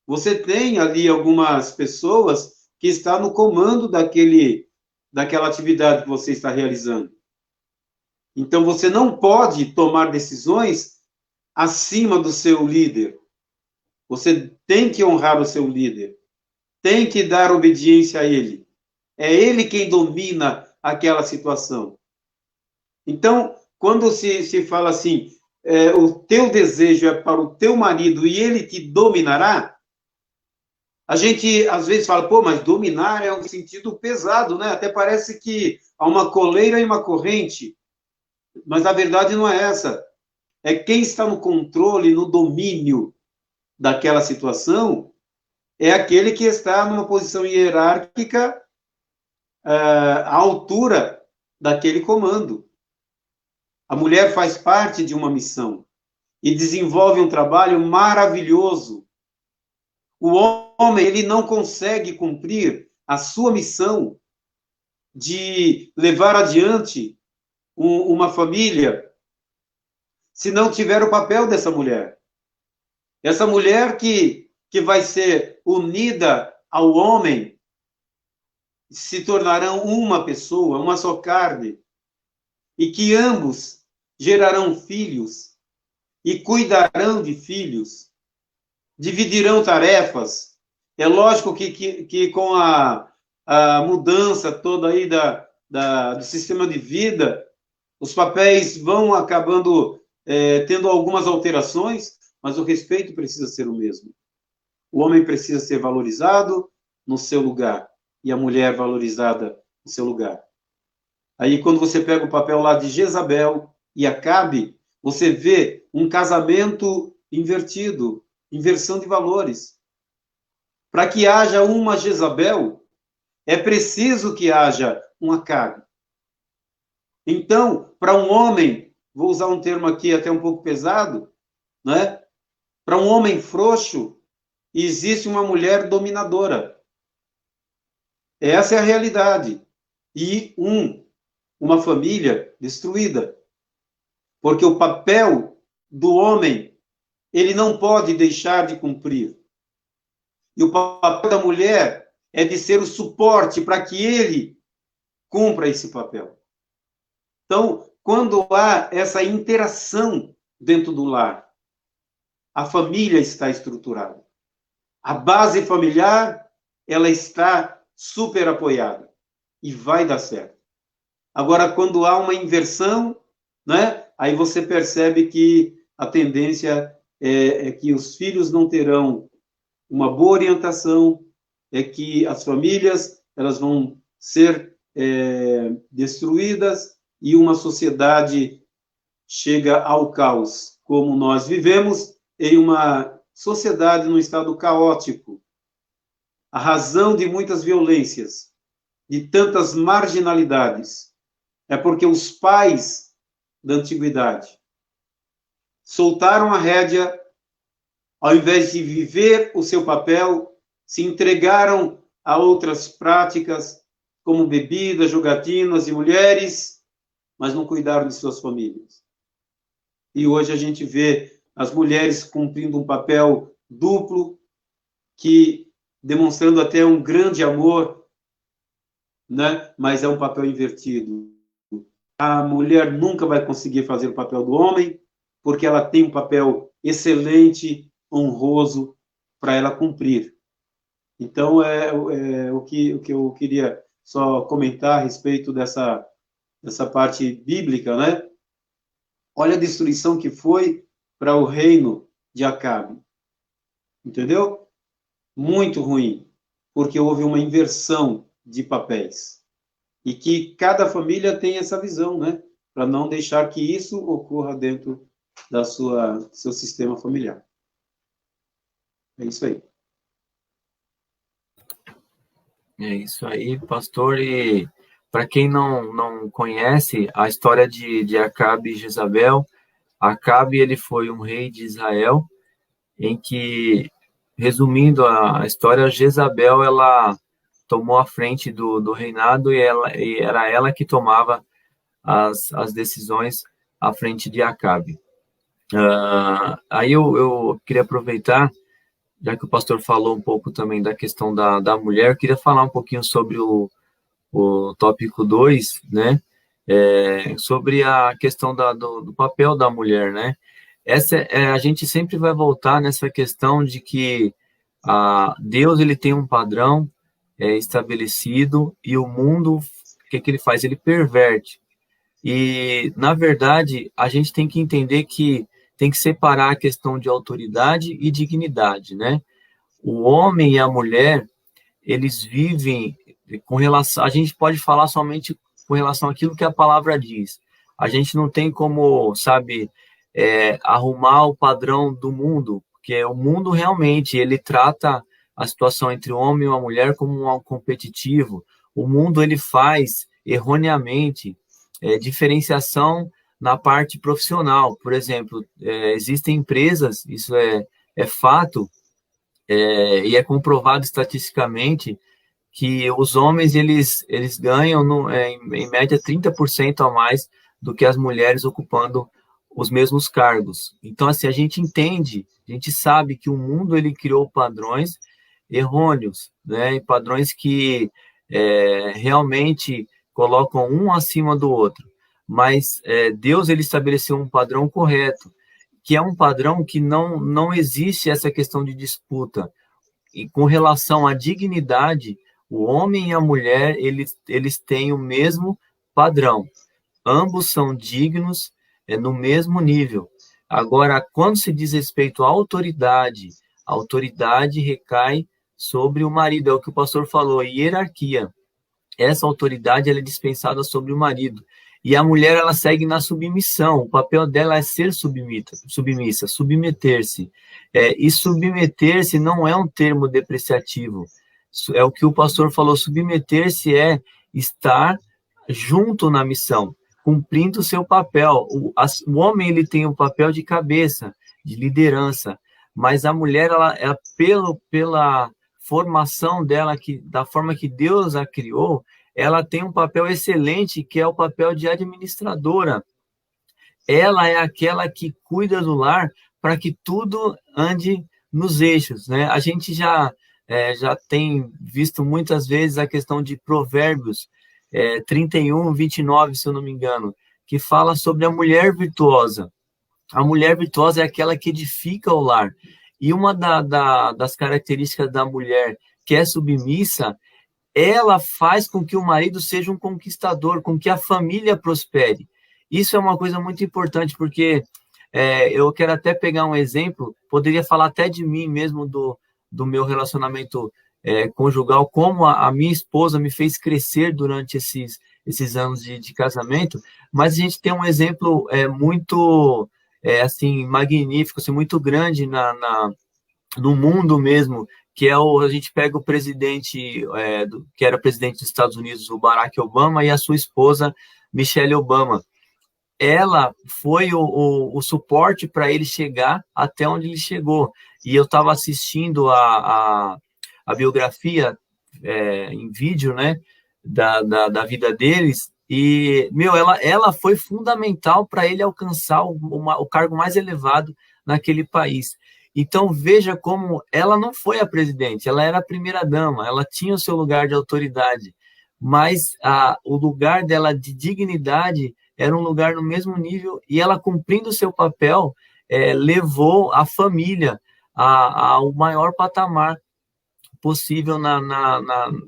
você tem ali algumas pessoas que estão no comando daquela atividade que você está realizando. Então, você não pode tomar decisões acima do seu líder. Você tem que honrar o seu líder. Tem que dar obediência a ele. É ele quem domina aquela situação. Então, quando se fala assim, o teu desejo é para o teu marido e ele te dominará, a gente às vezes fala, pô, mas dominar é um sentido pesado, né? Até parece que há uma coleira e uma corrente. Mas a verdade não é essa. É quem está no controle, no domínio daquela situação, é aquele que está numa posição hierárquica à altura daquele comando. A mulher faz parte de uma missão e desenvolve um trabalho maravilhoso. O homem, ele não consegue cumprir a sua missão de levar adiante uma família se não tiver o papel dessa mulher. Essa mulher que vai ser unida ao homem, se tornarão uma pessoa, uma só carne, e que ambos gerarão filhos e cuidarão de filhos, dividirão tarefas. É lógico que com a mudança toda aí do sistema de vida, os papéis vão acabando tendo algumas alterações, mas o respeito precisa ser o mesmo. O homem precisa ser valorizado no seu lugar e a mulher valorizada no seu lugar. Aí, quando você pega o papel lá de Jezabel e Acabe, você vê um casamento invertido, inversão de valores. Para que haja uma Jezabel, é preciso que haja um Acabe. Então, para um homem, vou usar um termo aqui até um pouco pesado, né? Para um homem frouxo, existe uma mulher dominadora. Essa é a realidade. E uma família destruída. Porque o papel do homem, ele não pode deixar de cumprir. E o papel da mulher é de ser o suporte para que ele cumpra esse papel. Então, quando há essa interação dentro do lar, a família está estruturada. A base familiar, ela está super apoiada. E vai dar certo. Agora, quando há uma inversão, né, aí você percebe que a tendência é que os filhos não terão uma boa orientação, é que as famílias elas vão ser destruídas e uma sociedade chega ao caos, como nós vivemos em uma sociedade num estado caótico. A razão de muitas violências, de tantas marginalidades, é porque os pais da antiguidade soltaram a rédea, ao invés de viver o seu papel, se entregaram a outras práticas, como bebidas, jogatinas e mulheres, mas não cuidaram de suas famílias. E hoje a gente vê as mulheres cumprindo um papel duplo, que demonstrando até um grande amor, né? Mas é um papel invertido. A mulher nunca vai conseguir fazer o papel do homem, porque ela tem um papel excelente, honroso, para ela cumprir. Então, o que eu queria só comentar a respeito dessa parte bíblica, né? Olha a destruição que foi para o reino de Acabe. Entendeu? Muito ruim, porque houve uma inversão de papéis. E que cada família tem essa visão, né? Para não deixar que isso ocorra dentro do seu sistema familiar. É isso aí. É isso aí, pastor. E para quem não conhece a história de Acabe e Jezabel, Acabe ele foi um rei de Israel, em que, resumindo a história, Jezabel ela tomou a frente do reinado e era ela que tomava as decisões à frente de Acabe. Aí eu queria aproveitar, já que o pastor falou um pouco também da questão da mulher, eu queria falar um pouquinho sobre o tópico 2, né? Sobre a questão do papel da mulher, né? A gente sempre vai voltar nessa questão de que Deus ele tem um padrão estabelecido e o mundo, o que ele faz? Ele perverte. E, na verdade, a gente tem que entender que tem que separar a questão de autoridade e dignidade, né? O homem e a mulher, eles vivem com relação. A gente pode falar somente com relação àquilo que a palavra diz. A gente não tem como, sabe, arrumar o padrão do mundo, porque o mundo realmente ele trata a situação entre o homem e a mulher como algo competitivo. O mundo ele faz erroneamente diferenciação na parte profissional. Por exemplo, existem empresas, isso é fato, e é comprovado estatisticamente que os homens eles ganham em média 30% a mais do que as mulheres ocupando os mesmos cargos. Então, assim, a gente entende, a gente sabe que o mundo ele criou padrões errôneos, né? Padrões que realmente colocam um acima do outro. Mas Deus ele estabeleceu um padrão correto, que é um padrão que não existe essa questão de disputa. E com relação à dignidade, o homem e a mulher, eles têm o mesmo padrão. Ambos são dignos no mesmo nível. Agora, quando se diz respeito à autoridade, a autoridade recai sobre o marido, é o que o pastor falou, hierarquia. Essa autoridade ela é dispensada sobre o marido. E a mulher, ela segue na submissão. O papel dela é ser submissa, submeter-se. E submeter-se não é um termo depreciativo. É o que o pastor falou, submeter-se é estar junto na missão, cumprindo o seu papel. O homem, ele tem o papel de cabeça, de liderança, mas a mulher, ela pela formação dela, da forma que Deus a criou, ela tem um papel excelente, que é o papel de administradora. Ela é aquela que cuida do lar para que tudo ande nos eixos, né? A gente já tem visto muitas vezes a questão de Provérbios 31, 29, se eu não me engano, que fala sobre a mulher virtuosa. A mulher virtuosa é aquela que edifica o lar. E uma das características da mulher que é submissa, ela faz com que o marido seja um conquistador, com que a família prospere. Isso é uma coisa muito importante, porque eu quero até pegar um exemplo, poderia falar até de mim mesmo, do meu relacionamento conjugal, como a minha esposa me fez crescer durante esses anos de casamento, mas a gente tem um exemplo muito assim, magnífico, assim, muito grande no mundo mesmo, que a gente pega o presidente, que era presidente dos Estados Unidos, o Barack Obama, e a sua esposa, Michelle Obama. Ela foi o suporte para ele chegar até onde ele chegou. E eu estava assistindo a biografia em vídeo, né, da vida deles, e, ela foi fundamental para ele alcançar o cargo mais elevado naquele país. Então, veja como ela não foi a presidente, ela era a primeira-dama, ela tinha o seu lugar de autoridade, mas o lugar dela de dignidade era um lugar no mesmo nível, e ela, cumprindo o seu papel, levou a família ao maior patamar possível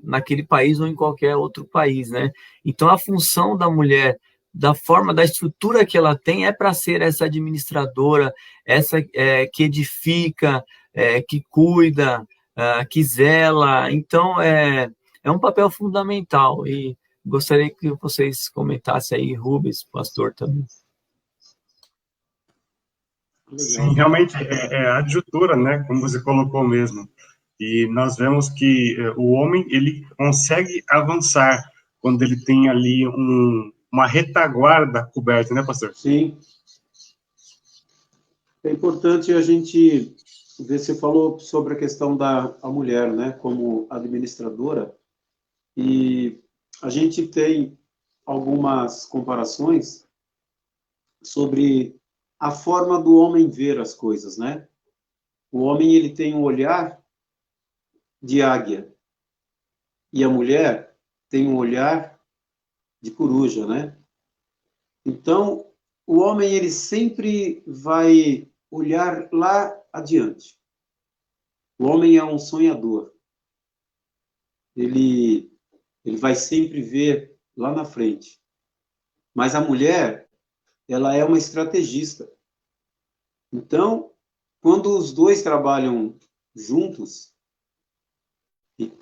naquele país ou em qualquer outro país, né? Então, a função da mulher, da estrutura que ela tem, é para ser essa administradora, essa que edifica, que cuida, que zela. Então, é um papel fundamental. E gostaria que vocês comentassem aí, Rubens, pastor também. Sim, realmente é a adjutora, né? Como você colocou mesmo. E nós vemos que o homem, ele consegue avançar quando ele tem ali uma retaguarda coberta, né, pastor? Sim. É importante a gente ver, você falou sobre a questão da mulher, né, como administradora, e a gente tem algumas comparações sobre a forma do homem ver as coisas, né? O homem, ele tem um olhar de águia, e a mulher tem um olhar de coruja, né? Então, o homem, ele sempre vai olhar lá adiante. O homem é um sonhador. Ele vai sempre ver lá na frente. Mas a mulher, ela é uma estrategista. Então, quando os dois trabalham juntos,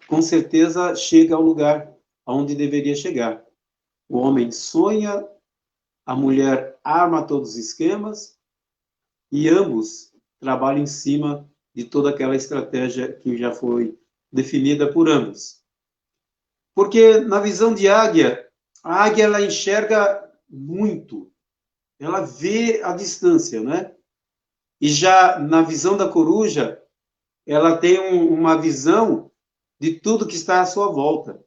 com certeza chega ao lugar aonde deveria chegar. O homem sonha, a mulher arma todos os esquemas e ambos trabalham em cima de toda aquela estratégia que já foi definida por ambos. Porque na visão de águia, a águia ela enxerga muito, ela vê a distância, né? E já na visão da coruja, ela tem uma visão de tudo que está à sua volta.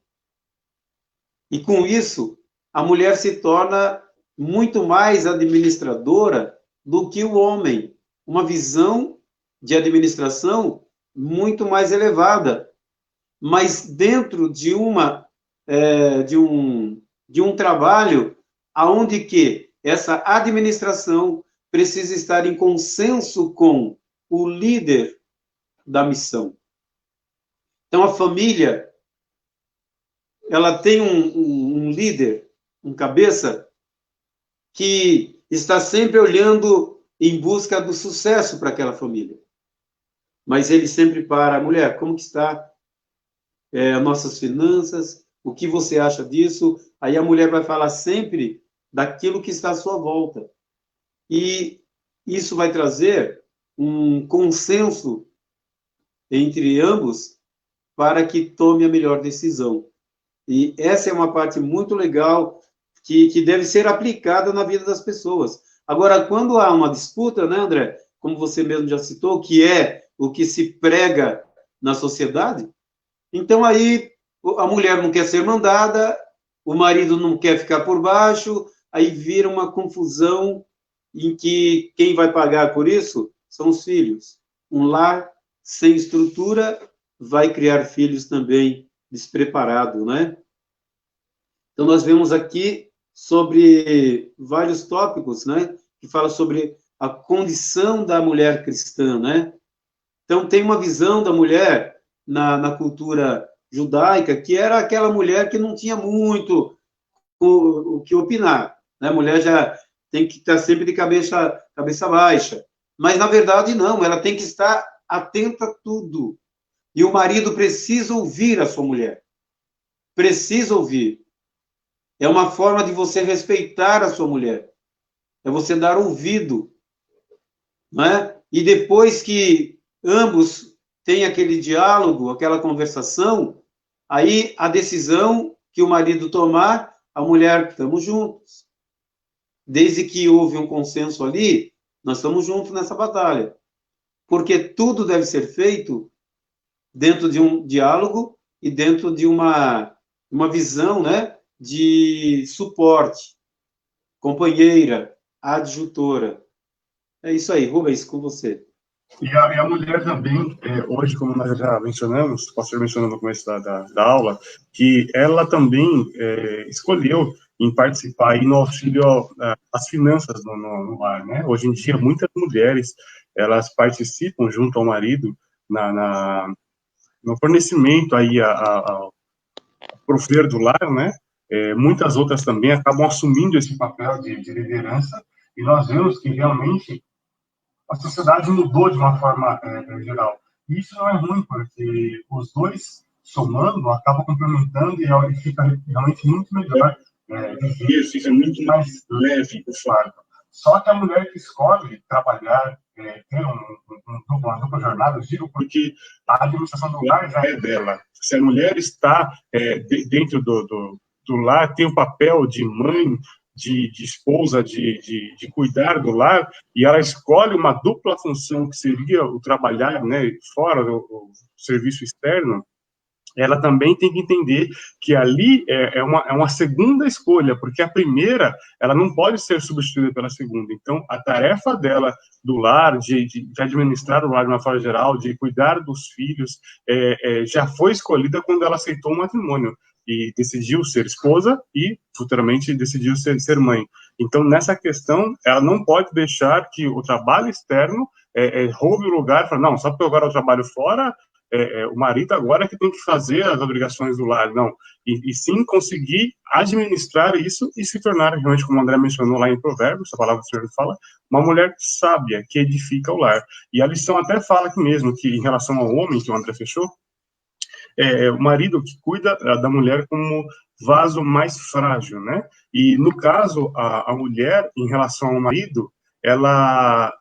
E com isso, a mulher se torna muito mais administradora do que o homem. Uma visão de administração muito mais elevada, mas dentro de um trabalho aonde que essa administração precisa estar em consenso com o líder da missão. Então, a família, ela tem um líder, um cabeça, que está sempre olhando em busca do sucesso para aquela família. Mas ele sempre para, mulher, como que está nossas finanças? O que você acha disso? Aí a mulher vai falar sempre daquilo que está à sua volta. E isso vai trazer um consenso entre ambos para que tome a melhor decisão. E essa é uma parte muito legal que deve ser aplicada na vida das pessoas. Agora, quando há uma disputa, né, André, como você mesmo já citou, que é o que se prega na sociedade, então aí a mulher não quer ser mandada, o marido não quer ficar por baixo, aí vira uma confusão em que quem vai pagar por isso são os filhos. Um lar sem estrutura vai criar filhos também despreparados, né? Então, nós vemos aqui sobre vários tópicos, né? Que falam sobre a condição da mulher cristã, né? Então, tem uma visão da mulher na cultura judaica que era aquela mulher que não tinha muito o que opinar, né? A mulher já tem que estar sempre de cabeça baixa. Mas, na verdade, não. Ela tem que estar atenta a tudo. E o marido precisa ouvir a sua mulher. Precisa ouvir. É uma forma de você respeitar a sua mulher. É você dar ouvido. Né? E depois que ambos têm aquele diálogo, aquela conversação, aí a decisão que o marido tomar, a mulher, estamos juntos. Desde que houve um consenso ali, nós estamos juntos nessa batalha. Porque tudo deve ser feito dentro de um diálogo e dentro de uma visão, né, de suporte, companheira, adjutora. É isso aí, Rubens, com você. E a mulher também, hoje, como nós já mencionamos, o pastor mencionou no começo da aula, que ela também escolheu em participar aí no auxílio às finanças no lar, né? Hoje em dia, muitas mulheres, elas participam junto ao marido no fornecimento aí pro prover do lar, né? Muitas outras também acabam assumindo esse papel de liderança, e nós vemos que realmente a sociedade mudou de uma forma geral. E isso não é ruim, porque os dois, somando, acabam complementando e fica realmente muito melhor viver, fica muito mais leve o fardo. Só que a mulher que escolhe trabalhar, ter um duplo uma dupla jornada, eu digo, porque a administração do lar já é dela. Se a mulher está dentro do lar, tem o papel de mãe, de esposa, de cuidar do lar, e ela escolhe uma dupla função, que seria o trabalhar, né, fora do serviço externo, ela também tem que entender que ali é uma segunda escolha, porque a primeira, ela não pode ser substituída pela segunda. Então, a tarefa dela do lar, de administrar o lar de uma forma geral, de cuidar dos filhos, já foi escolhida quando ela aceitou o matrimônio e decidiu ser esposa e, futuramente, decidiu ser mãe. Então, nessa questão, ela não pode deixar que o trabalho externo roube o lugar, fala, não, só porque agora eu trabalho fora, o marido agora que tem que fazer as obrigações do lar, não. E sim conseguir administrar isso e se tornar, realmente, como o André mencionou lá em Provérbios, a palavra do Senhor fala, uma mulher sábia que edifica o lar. E a lição até fala aqui mesmo, que em relação ao homem, que o André fechou, o marido que cuida da mulher como vaso mais frágil, né? E, no caso, a mulher, em relação ao marido, ela...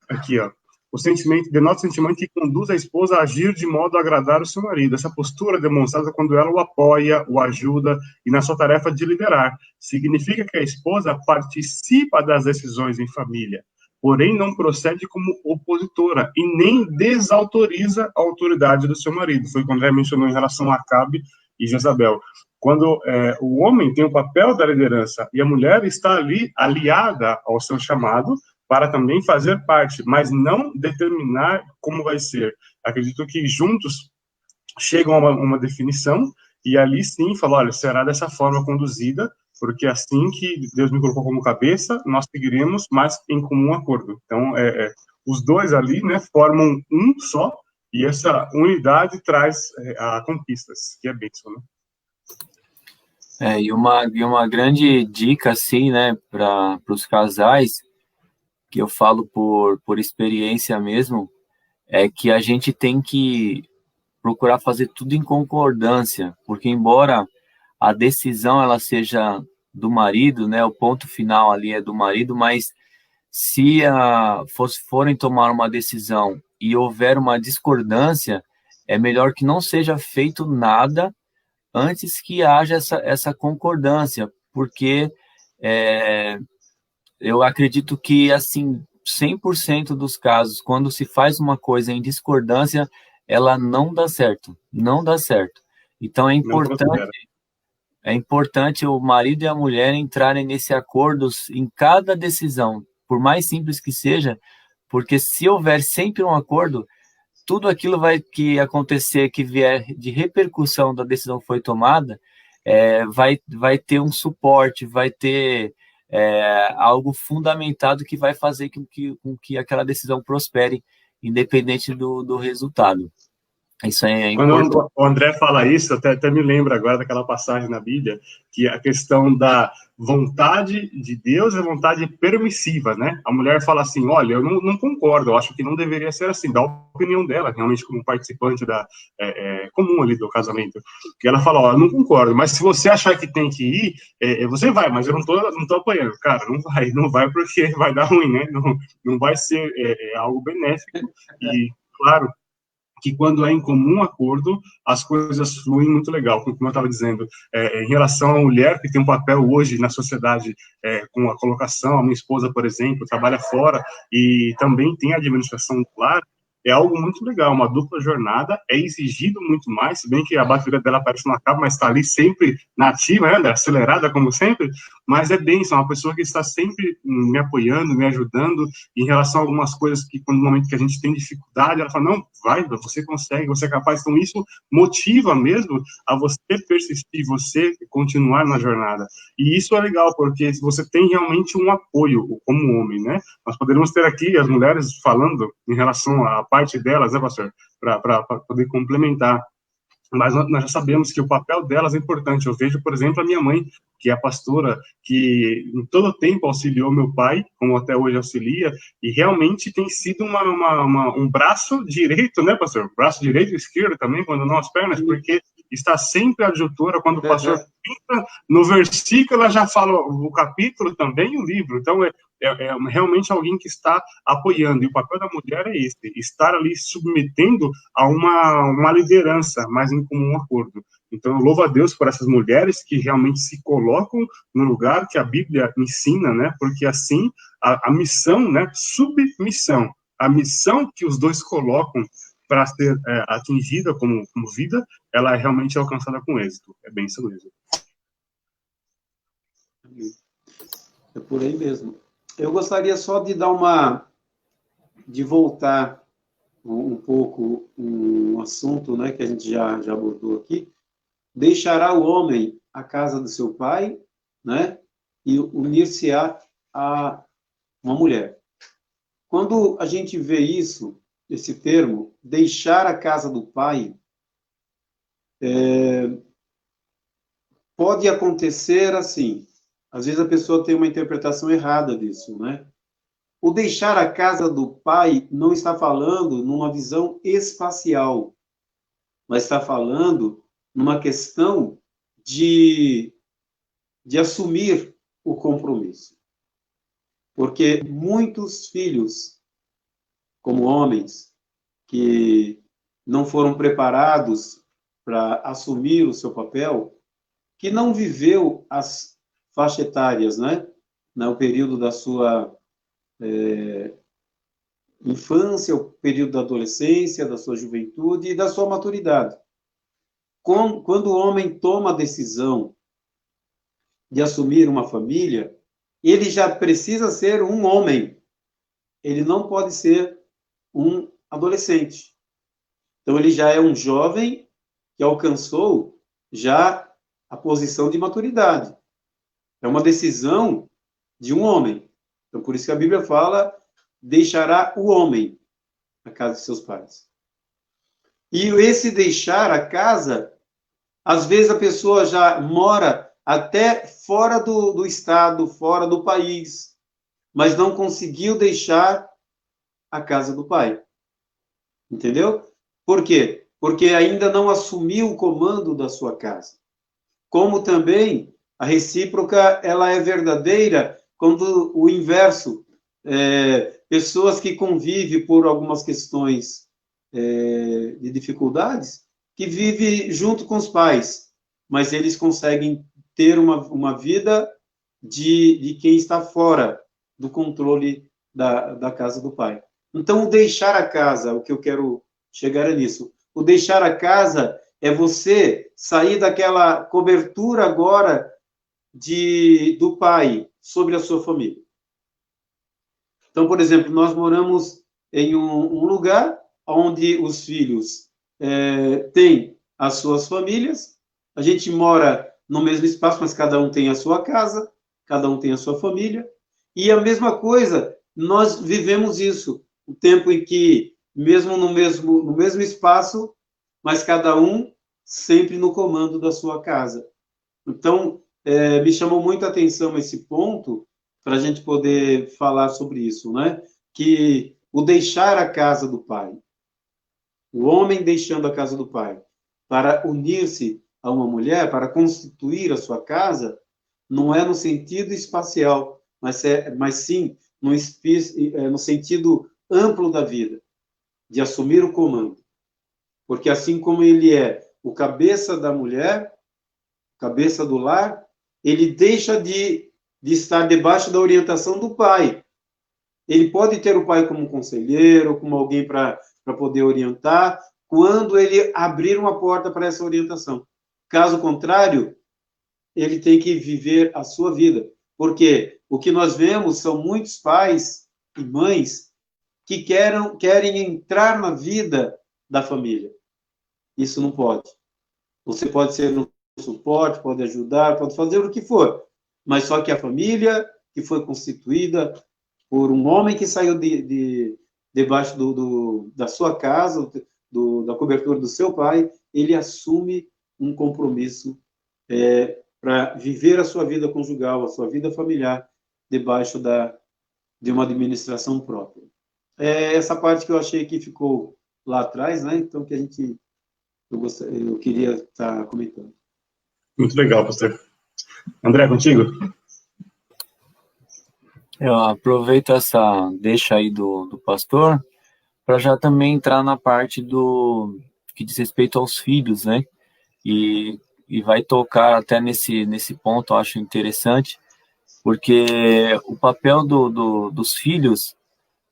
Aqui, ó. O sentimento denota o sentimento que conduz a esposa a agir de modo a agradar o seu marido. Essa postura é demonstrada quando ela o apoia, o ajuda e na sua tarefa de liderar. Significa que a esposa participa das decisões em família, porém não procede como opositora e nem desautoriza a autoridade do seu marido. Foi o que o André mencionou em relação a Acabe e Jezabel. Quando o homem tem o papel da liderança e a mulher está ali aliada ao seu chamado, para também fazer parte, mas não determinar como vai ser. Acredito que juntos chegam a uma definição, e ali sim falam, olha, será dessa forma conduzida, porque assim que Deus me colocou como cabeça, nós seguiremos, mas em comum acordo. Então, os dois ali, né, formam um só, e essa unidade traz a conquistas, que é bênção, né? E uma grande dica, assim, né, para os casais, que eu falo por experiência mesmo, é que a gente tem que procurar fazer tudo em concordância, porque embora a decisão ela seja do marido, né, o ponto final ali é do marido, mas se forem tomar uma decisão e houver uma discordância, é melhor que não seja feito nada antes que haja essa concordância, porque eu acredito que, assim, 100% dos casos, quando se faz uma coisa em discordância, ela não dá certo, não dá certo. Então, é importante o marido e a mulher entrarem nesse acordo em cada decisão, por mais simples que seja, porque se houver sempre um acordo, tudo aquilo que acontecer, que vier de repercussão da decisão que foi tomada, vai ter um suporte, vai ter algo fundamentado que vai fazer com que aquela decisão prospere, independente do resultado. Isso é importante. Quando o André fala isso, até me lembra agora daquela passagem na Bíblia, que a questão da vontade de Deus é vontade permissiva, né? A mulher fala assim, olha, eu não concordo, eu acho que não deveria ser assim, dá a opinião dela, realmente como participante comum ali do casamento. Que ela fala, ó, eu não concordo, mas se você achar que tem que ir, você vai, mas eu não tô apoiando. Cara, não vai porque vai dar ruim, né? Não vai ser algo benéfico. E, claro, que quando é em comum acordo, as coisas fluem muito legal, como eu estava dizendo, em relação à mulher que tem um papel hoje na sociedade, com a colocação, a minha esposa, por exemplo, trabalha fora e também tem a administração do lar, é algo muito legal, uma dupla jornada, é exigido muito mais, se bem que a bateria dela parece que não acaba, mas está ali sempre na ativa, né, acelerada como sempre, mas é bênção, uma pessoa que está sempre me apoiando, me ajudando, em relação a algumas coisas que, no momento que a gente tem dificuldade, ela fala, não, vai, você consegue, você é capaz, então isso motiva mesmo a você persistir, você continuar na jornada, e isso é legal, porque você tem realmente um apoio como homem, né, nós poderíamos ter aqui as mulheres falando em relação à parte delas, né, pastor, para poder complementar. Mas nós já sabemos que o papel delas é importante. Eu vejo, por exemplo, a minha mãe, que é a pastora, que em todo o tempo auxiliou meu pai, como até hoje auxilia, e realmente tem sido um braço direito, né, pastor? Braço direito e esquerdo também, quando não as pernas, porque está sempre adjutora, quando o pastor pinta no versículo, ela já fala o capítulo também e o livro. Então, realmente alguém que está apoiando, e o papel da mulher é esse, estar ali submetendo a uma liderança, mas em comum acordo. Então, eu louvo a Deus por essas mulheres que realmente se colocam no lugar que a Bíblia ensina, né? Porque assim, a missão, né? Submissão, a missão que os dois colocam para ser atingida como vida, ela é realmente alcançada com êxito. É bem isso mesmo. É por aí mesmo. Eu gostaria só de de voltar um pouco um assunto, né, que a gente já abordou aqui. Deixará o homem a casa do seu pai, né, e unir-se-á a uma mulher. Quando a gente vê isso, esse termo, deixar a casa do pai, pode acontecer assim. Às vezes a pessoa tem uma interpretação errada disso, né? O deixar a casa do pai não está falando numa visão espacial, mas está falando numa questão de assumir o compromisso. Porque muitos filhos, como homens, que não foram preparados para assumir o seu papel, que não viveu as faixas etárias, né? No período da sua infância, o período da adolescência, da sua juventude e da sua maturidade. Quando o homem toma a decisão de assumir uma família, ele já precisa ser um homem. Ele não pode ser um adolescente. Então, ele já é um jovem que alcançou já a posição de maturidade. É uma decisão de um homem. Então, por isso que a Bíblia fala, deixará o homem a casa de seus pais. E esse deixar a casa, às vezes a pessoa já mora até fora do estado, fora do país, mas não conseguiu deixar a casa do pai. Entendeu? Por quê? Porque ainda não assumiu o comando da sua casa. Como também a recíproca, ela é verdadeira quando o inverso, pessoas que convivem por algumas questões de dificuldades, que vivem junto com os pais, mas eles conseguem ter uma vida de quem está fora do controle da casa do pai. Então, o deixar a casa, o que eu quero chegar é nisso. O deixar a casa é você sair daquela cobertura agora do pai sobre a sua família. Então, por exemplo, nós moramos em um lugar onde os filhos têm as suas famílias, a gente mora no mesmo espaço, mas cada um tem a sua casa, cada um tem a sua família, e a mesma coisa, nós vivemos isso, o tempo em que, mesmo no mesmo espaço, mas cada um sempre no comando da sua casa. Então, me chamou muito a atenção esse ponto, para a gente poder falar sobre isso, né? Que o deixar a casa do pai, o homem deixando a casa do pai, para unir-se a uma mulher, para constituir a sua casa, não é no sentido espacial, mas sim no sentido amplo da vida, de assumir o comando. Porque assim como ele é o cabeça da mulher, cabeça do lar, ele deixa de estar debaixo da orientação do pai. Ele pode ter o pai como conselheiro, como alguém para poder orientar, quando ele abrir uma porta para essa orientação. Caso contrário, ele tem que viver a sua vida. Porque o que nós vemos são muitos pais e mães que querem entrar na vida da família. Isso não pode. Você pode ser um suporte, pode ajudar, pode fazer o que for, mas só que a família que foi constituída por um homem que saiu debaixo da sua casa, da cobertura do seu pai, ele assume um compromisso para viver a sua vida conjugal, a sua vida familiar, debaixo de uma administração própria. Essa parte que eu achei que ficou lá atrás, né? Então, que eu queria estar comentando. Muito legal, pastor. André, contigo? Eu aproveito essa deixa aí do pastor para já também entrar na parte do que diz respeito aos filhos, né? E vai tocar até nesse ponto, eu acho interessante, porque o papel dos filhos,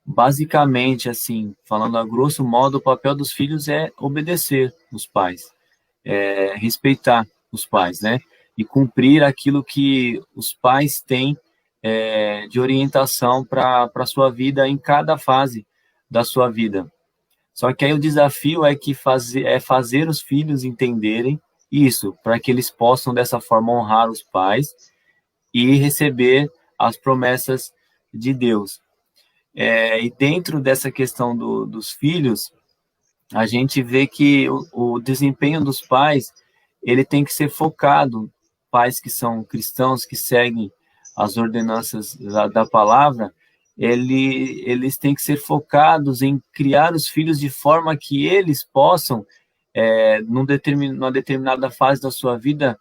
basicamente, assim, falando a grosso modo, o papel dos filhos é obedecer os pais, respeitar os pais, né? E cumprir aquilo que os pais têm de orientação para a sua vida em cada fase da sua vida. Só que aí o desafio é fazer os filhos entenderem isso, para que eles possam dessa forma honrar os pais e receber as promessas de Deus. E dentro dessa questão dos filhos, a gente vê que o desempenho dos pais ele tem que ser focado. Pais que são cristãos, que seguem as ordenanças da palavra, eles têm que ser focados em criar os filhos de forma que eles possam, numa determinada fase da sua vida,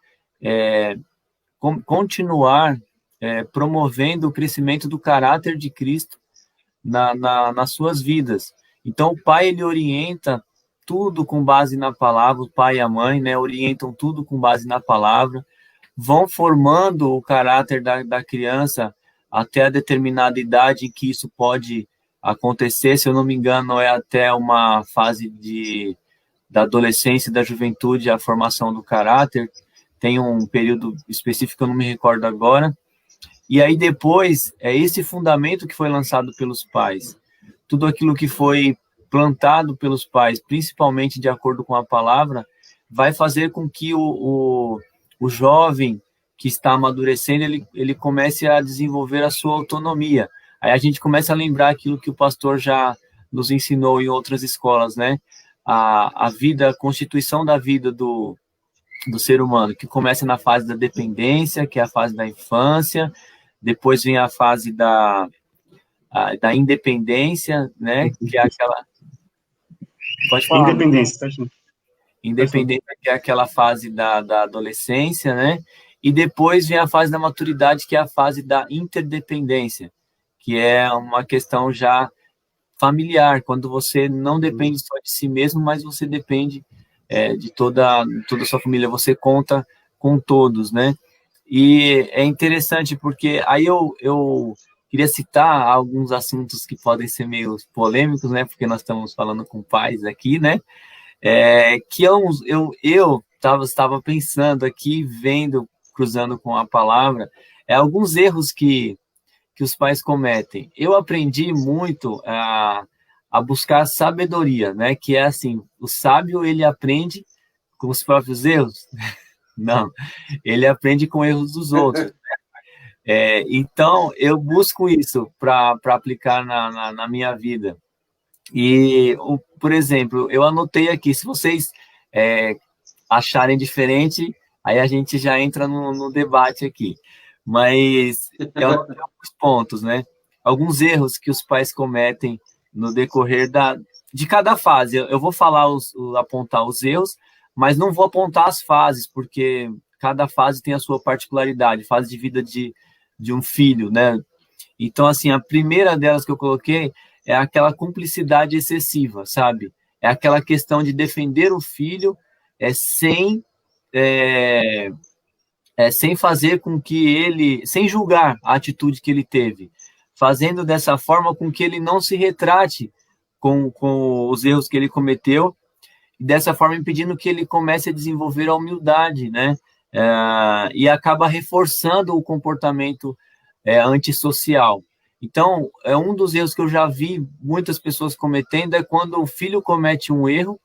continuar promovendo o crescimento do caráter de Cristo nas suas vidas. Então, o pai, ele orienta tudo com base na palavra, o pai e a mãe, né, orientam tudo com base na palavra, vão formando o caráter da criança até a determinada idade em que isso pode acontecer, se eu não me engano, é até uma fase da adolescência e da juventude, a formação do caráter, tem um período específico, eu não me recordo agora, e aí depois, é esse fundamento que foi lançado pelos pais, tudo aquilo que foi plantado pelos pais, principalmente de acordo com a palavra, vai fazer com que o jovem que está amadurecendo, ele comece a desenvolver a sua autonomia. Aí a gente começa a lembrar aquilo que o pastor já nos ensinou em outras escolas, né? A vida, a constituição da vida do ser humano, que começa na fase da dependência, que é a fase da infância, depois vem a fase da independência, né? Que é aquela... Pode falar. Independência, tá achando? Independência, que é aquela fase da adolescência, né? E depois vem a fase da maturidade, que é a fase da interdependência, que é uma questão já familiar, quando você não depende só de si mesmo, mas você depende de toda a sua família, você conta com todos, né? E é interessante porque aí eu queria citar alguns assuntos que podem ser meio polêmicos, né? Porque nós estamos falando com pais aqui, né? Que eu estava pensando aqui, vendo, cruzando com a palavra, alguns erros que os pais cometem. Eu aprendi muito a buscar sabedoria, né? Que é assim, o sábio, ele aprende com os próprios erros? Não, ele aprende com erros dos outros. Então, eu busco isso para aplicar na minha vida. E, por exemplo, eu anotei aqui, se vocês acharem diferente, aí a gente já entra no debate aqui. Mas eu anotei alguns pontos, né? Alguns erros que os pais cometem no decorrer de cada fase. Eu vou falar, apontar os erros, mas não vou apontar as fases, porque cada fase tem a sua particularidade, fase de vida de um filho, né? Então, assim, a primeira delas que eu coloquei é aquela cumplicidade excessiva, sabe? É aquela questão de defender o filho sem fazer com que ele, sem julgar a atitude que ele teve, fazendo dessa forma com que ele não se retrate com os erros que ele cometeu, e dessa forma impedindo que ele comece a desenvolver a humildade, né? E acaba reforçando o comportamento antissocial. Então, um dos erros que eu já vi muitas pessoas cometendo é quando o filho comete um erro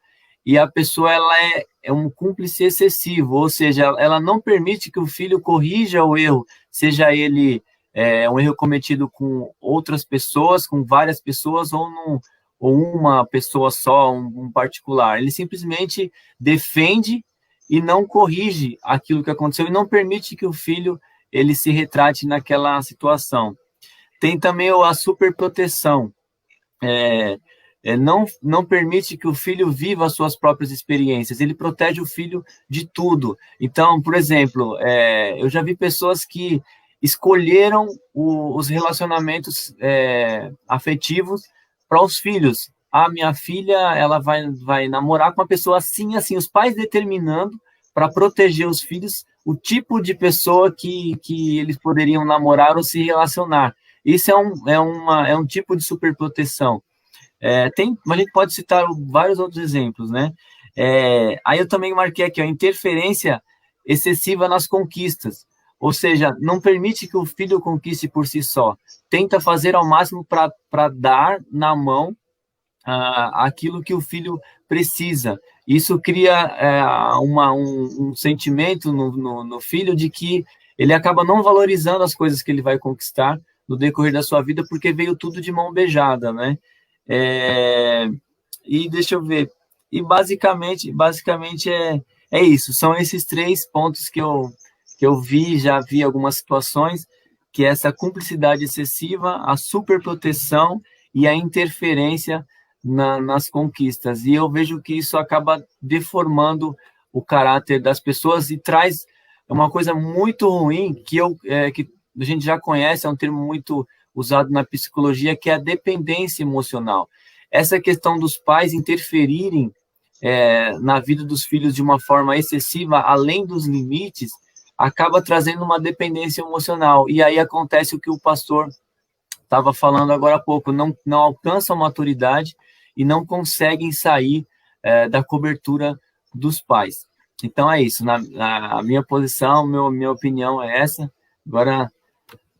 e a pessoa ela é um cúmplice excessivo, ou seja, ela não permite que o filho corrija o erro, seja ele um erro cometido com outras pessoas, com várias pessoas, ou uma pessoa só, um particular. Ele simplesmente defende e não corrige aquilo que aconteceu e não permite que o filho ele se retrate naquela situação. Tem também a superproteção. Não permite que o filho viva as suas próprias experiências, ele protege o filho de tudo. Então, por exemplo, eu já vi pessoas que escolheram os relacionamentos afetivos para os filhos. A minha filha, ela vai namorar com uma pessoa assim, assim, os pais determinando para proteger os filhos o tipo de pessoa que eles poderiam namorar ou se relacionar. Isso é um tipo de superproteção. A gente pode citar vários outros exemplos, né? Aí eu também marquei aqui, a interferência excessiva nas conquistas, ou seja, não permite que o filho conquiste por si só, tenta fazer ao máximo para dar na mão aquilo que o filho precisa. Isso cria um sentimento no filho de que ele acaba não valorizando as coisas que ele vai conquistar no decorrer da sua vida, porque veio tudo de mão beijada, né? E deixa eu ver. E basicamente é isso. São esses 3 pontos que eu já vi algumas situações, que é essa cumplicidade excessiva, a superproteção e a interferência nas conquistas. E eu vejo que isso acaba deformando o caráter das pessoas e traz uma coisa muito ruim que a gente já conhece, é um termo muito usado na psicologia, que é a dependência emocional. Essa questão dos pais interferirem na vida dos filhos de uma forma excessiva, além dos limites, acaba trazendo uma dependência emocional. E aí acontece o que o pastor estava falando agora há pouco, não alcançam maturidade e não conseguem sair da cobertura dos pais. Então é isso, a minha posição, minha opinião é essa. Agora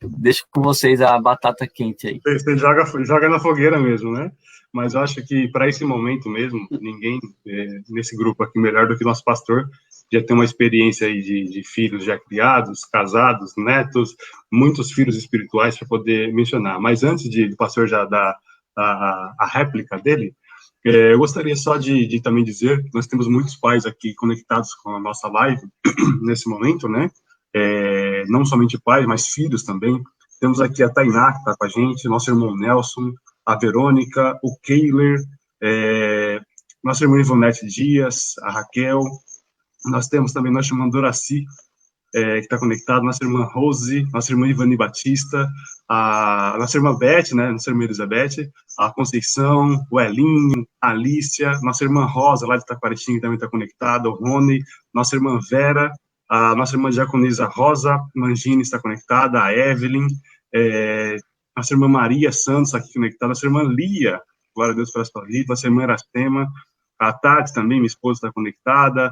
deixo com vocês a batata quente aí. Você joga na fogueira mesmo, né? Mas eu acho que para esse momento mesmo, ninguém nesse grupo aqui melhor do que nosso pastor, já tem uma experiência aí de filhos já criados, casados, netos, muitos filhos espirituais para poder mencionar. Mas antes do pastor já dar a réplica dele, eu gostaria só de também dizer que nós temos muitos pais aqui conectados com a nossa live nesse momento, né? Não somente pais, mas filhos também. Temos aqui a Tainá, que está com a gente, nosso irmão Nelson, a Verônica, o Keiler, nossa irmã Ivonete Dias, a Raquel. Nós temos também nossa irmã Doraci, que está conectada, nossa irmã Rose, nossa irmã Ivani Batista, a nossa irmã Beth, né, nossa irmã Elizabeth, a Conceição, o Elinho, a Alicia, nossa irmã Rosa, lá de Taquaritinga, também está conectada, o Rony, nossa irmã Vera, a nossa irmã diaconisa Rosa Mangini está conectada, a Evelyn, nossa irmã Maria Santos aqui conectada, nossa irmã Lia, glória a Deus por essa vida, nossa irmã Iracema, a Tati também, minha esposa, está conectada.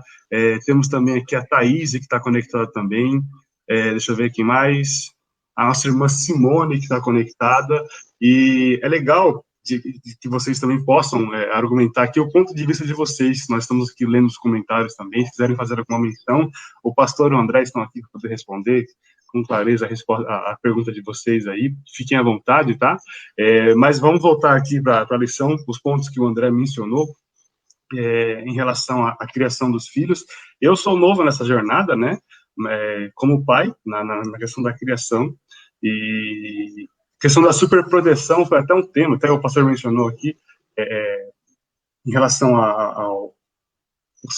Temos também aqui a Thaís, que está conectada também. Deixa eu ver aqui mais. A nossa irmã Simone, que está conectada. E é legal que vocês também possam argumentar aqui o ponto de vista de vocês. Nós estamos aqui lendo os comentários também. Se quiserem fazer alguma menção, o pastor e o André estão aqui para poder responder com clareza a pergunta de vocês aí. Fiquem à vontade, tá? Mas vamos voltar aqui para a lição, os pontos que o André mencionou. Em relação à criação dos filhos. Eu sou novo nessa jornada, né, como pai, na questão da criação, e questão da superproteção foi até um tema, até o pastor mencionou aqui, em relação aos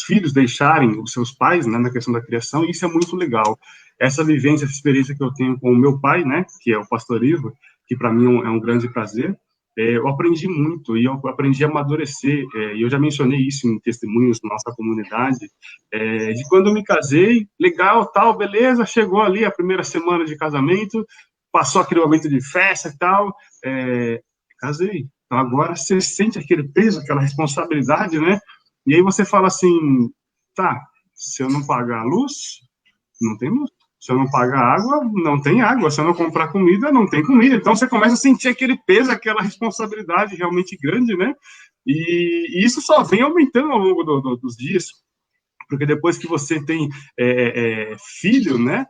filhos deixarem os seus pais, né, na questão da criação, e isso é muito legal. Essa vivência, essa experiência que eu tenho com o meu pai, né, que é o pastor Ivo, que para mim é um grande prazer, eu aprendi muito, e eu aprendi a amadurecer, e eu já mencionei isso em testemunhos da nossa comunidade, de quando eu me casei, legal, tal, beleza, chegou ali a primeira semana de casamento, passou aquele momento de festa e tal, casei. Então agora você sente aquele peso, aquela responsabilidade, né? E aí você fala assim, tá, se eu não pagar a luz, não tem luz. Se eu não pagar água, não tem água. Se eu não comprar comida, não tem comida. Então, você começa a sentir aquele peso, aquela responsabilidade realmente grande, né? E isso só vem aumentando ao longo dos dias. Porque depois que você tem filho, né?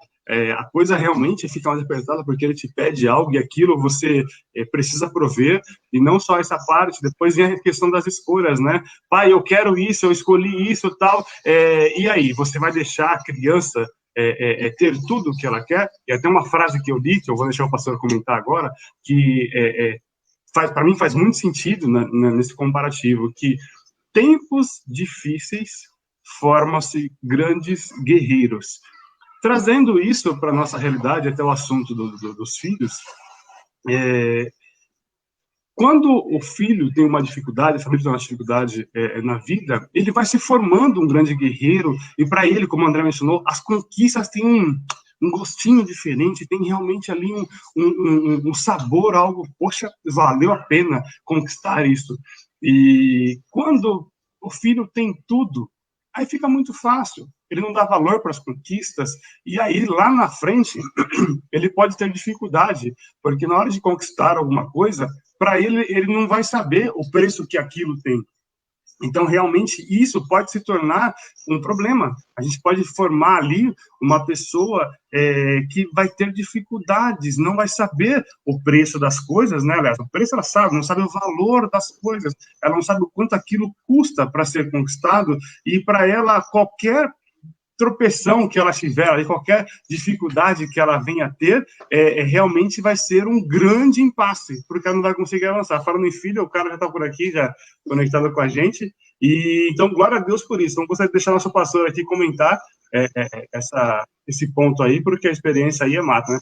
A coisa realmente fica mais apertada, porque ele te pede algo e aquilo você precisa prover. E não só essa parte, depois vem a questão das escolhas, né? Pai, eu quero isso, eu escolhi isso, tal. E aí, você vai deixar a criança ter tudo o que ela quer? E até uma frase que eu li, que eu vou deixar o pastor comentar agora, que para mim faz muito sentido nesse comparativo, que tempos difíceis formam-se grandes guerreiros. trazendo isso para a nossa realidade, até o assunto dos filhos, quando o filho tem uma dificuldade, a família tem uma dificuldade na vida, ele vai se formando um grande guerreiro, e para ele, como o André mencionou, as conquistas têm um gostinho diferente, tem realmente ali um sabor, algo, poxa, valeu a pena conquistar isso. E quando o filho tem tudo, aí fica muito fácil, ele não dá valor para as conquistas, e aí lá na frente, ele pode ter dificuldade, porque na hora de conquistar alguma coisa, para ele não vai saber o preço que aquilo tem. Então, realmente, isso pode se tornar um problema. A gente pode formar ali uma pessoa que vai ter dificuldades, não vai saber o preço das coisas, né, Léo? O preço ela sabe, não sabe o valor das coisas, ela não sabe o quanto aquilo custa para ser conquistado, e para ela, qualquer tropeção que ela tiver, qualquer dificuldade que ela venha a ter, realmente vai ser um grande impasse, porque ela não vai conseguir avançar. Falando em filho, o cara já está por aqui, já conectado com a gente, e então, glória a Deus por isso. Então, gostaria de deixar nosso pastor aqui comentar esse ponto aí, porque a experiência aí mata,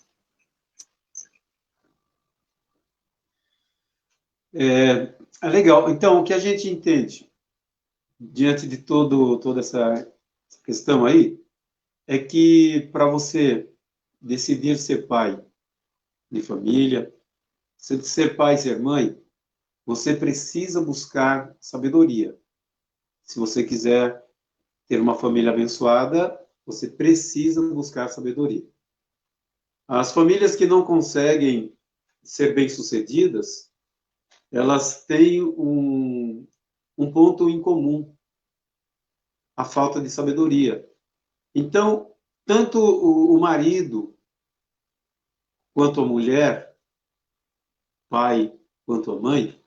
né? Legal. Então, o que a gente entende, diante de toda essa questão aí, é que para você decidir ser pai de família, ser pai e ser mãe, você precisa buscar sabedoria. Se você quiser ter uma família abençoada, você precisa buscar sabedoria. As famílias que não conseguem ser bem-sucedidas, elas têm um ponto em comum: a falta de sabedoria. Então, tanto o marido quanto a mulher, pai quanto a mãe,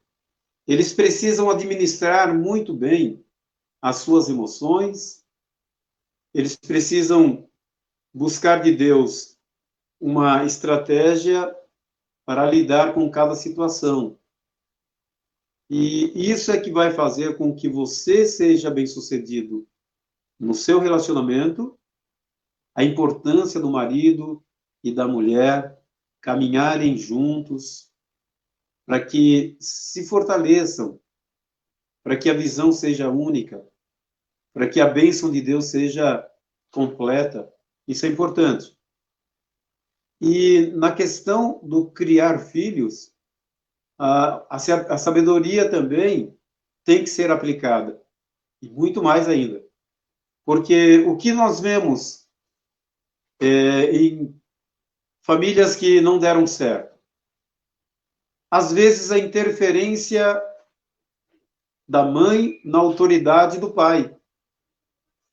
eles precisam administrar muito bem as suas emoções, eles precisam buscar de Deus uma estratégia para lidar com cada situação. E isso é que vai fazer com que você seja bem-sucedido no seu relacionamento, a importância do marido e da mulher caminharem juntos para que se fortaleçam, para que a visão seja única, para que a bênção de Deus seja completa. Isso é importante. E na questão do criar filhos, a sabedoria também tem que ser aplicada, e muito mais ainda. Porque o que nós vemos em famílias que não deram certo, às vezes a interferência da mãe na autoridade do pai.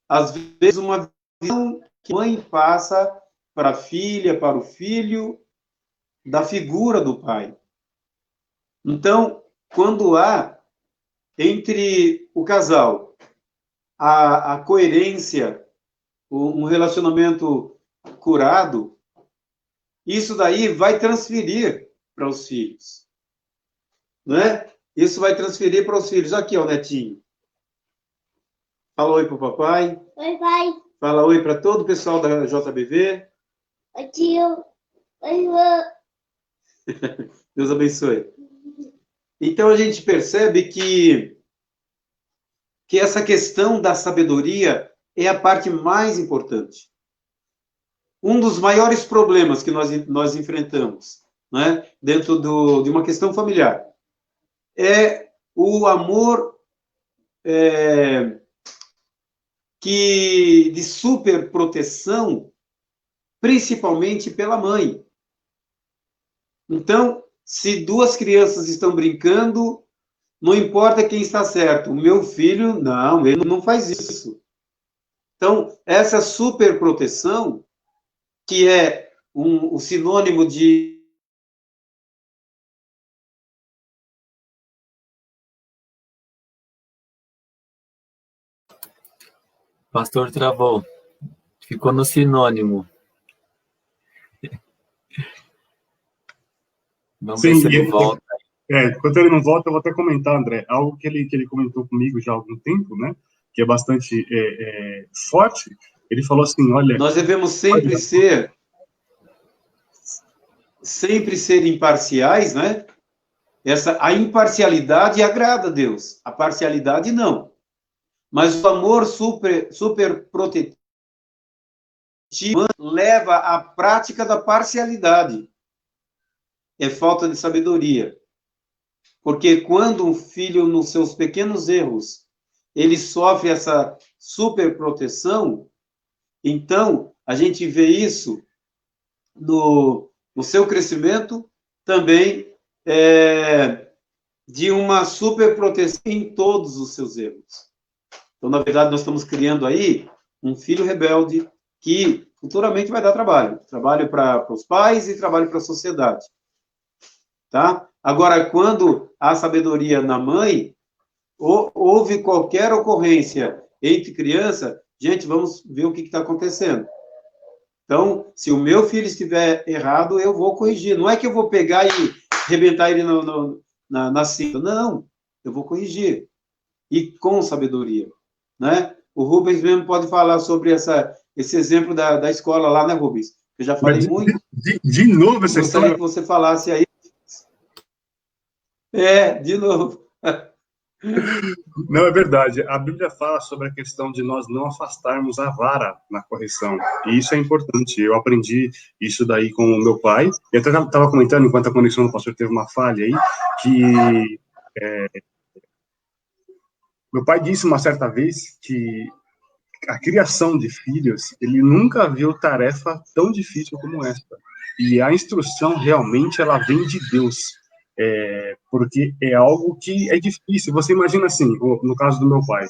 Às vezes uma visão que a mãe passa para a filha, para o filho, da figura do pai. Então, quando há entre o casal a coerência, um relacionamento curado, isso daí vai transferir para os filhos, né? Isso vai transferir para os filhos. Aqui, ó, Netinho. Fala oi para o papai. Oi, pai. Fala oi para todo o pessoal da JBV. Oi, tio. Oi, vô. Deus abençoe. Então, a gente percebe que essa questão da sabedoria é a parte mais importante. Um dos maiores problemas que nós enfrentamos, né, dentro de uma questão familiar é o amor de superproteção, principalmente pela mãe. Então, se duas crianças estão brincando, não importa quem está certo. O meu filho, não, ele não faz isso. Então, essa superproteção, que é o sinônimo de Pastor travou. Ficou no sinônimo. Vamos ver se ele volta. Enquanto ele não volta, eu vou até comentar, André, algo que ele comentou comigo já há algum tempo, né, que é bastante forte, Ele falou assim, olha... Nós devemos sempre ser imparciais, né? A imparcialidade agrada a Deus, a parcialidade não. Mas o amor super protetivo leva à prática da parcialidade. É falta de sabedoria. Porque quando um filho, nos seus pequenos erros, ele sofre essa superproteção, então a gente vê isso no seu crescimento também de uma superproteção em todos os seus erros. Então, na verdade, nós estamos criando aí um filho rebelde que futuramente vai dar trabalho. Trabalho para os pais e trabalho para a sociedade. Tá? Agora, quando há sabedoria na mãe, houve qualquer ocorrência entre criança, gente, vamos ver o que está acontecendo. Então, se o meu filho estiver errado, eu vou corrigir. Não é que eu vou pegar e arrebentar ele na cinta. Não, eu vou corrigir. E com sabedoria. Né? O Rubens mesmo pode falar sobre esse exemplo da escola lá, né, Rubens? Eu já falei muito. De novo essa história? Gostaria que você falasse aí. De novo. Não, é verdade. A Bíblia fala sobre a questão de nós não afastarmos a vara na correção. E isso é importante. Eu aprendi isso daí com o meu pai. Eu até estava comentando, enquanto a conexão do pastor teve uma falha aí, que meu pai disse uma certa vez que a criação de filhos, ele nunca viu tarefa tão difícil como esta. E a instrução, realmente, ela vem de Deus. Porque é algo que é difícil. Você imagina assim, no caso do meu pai,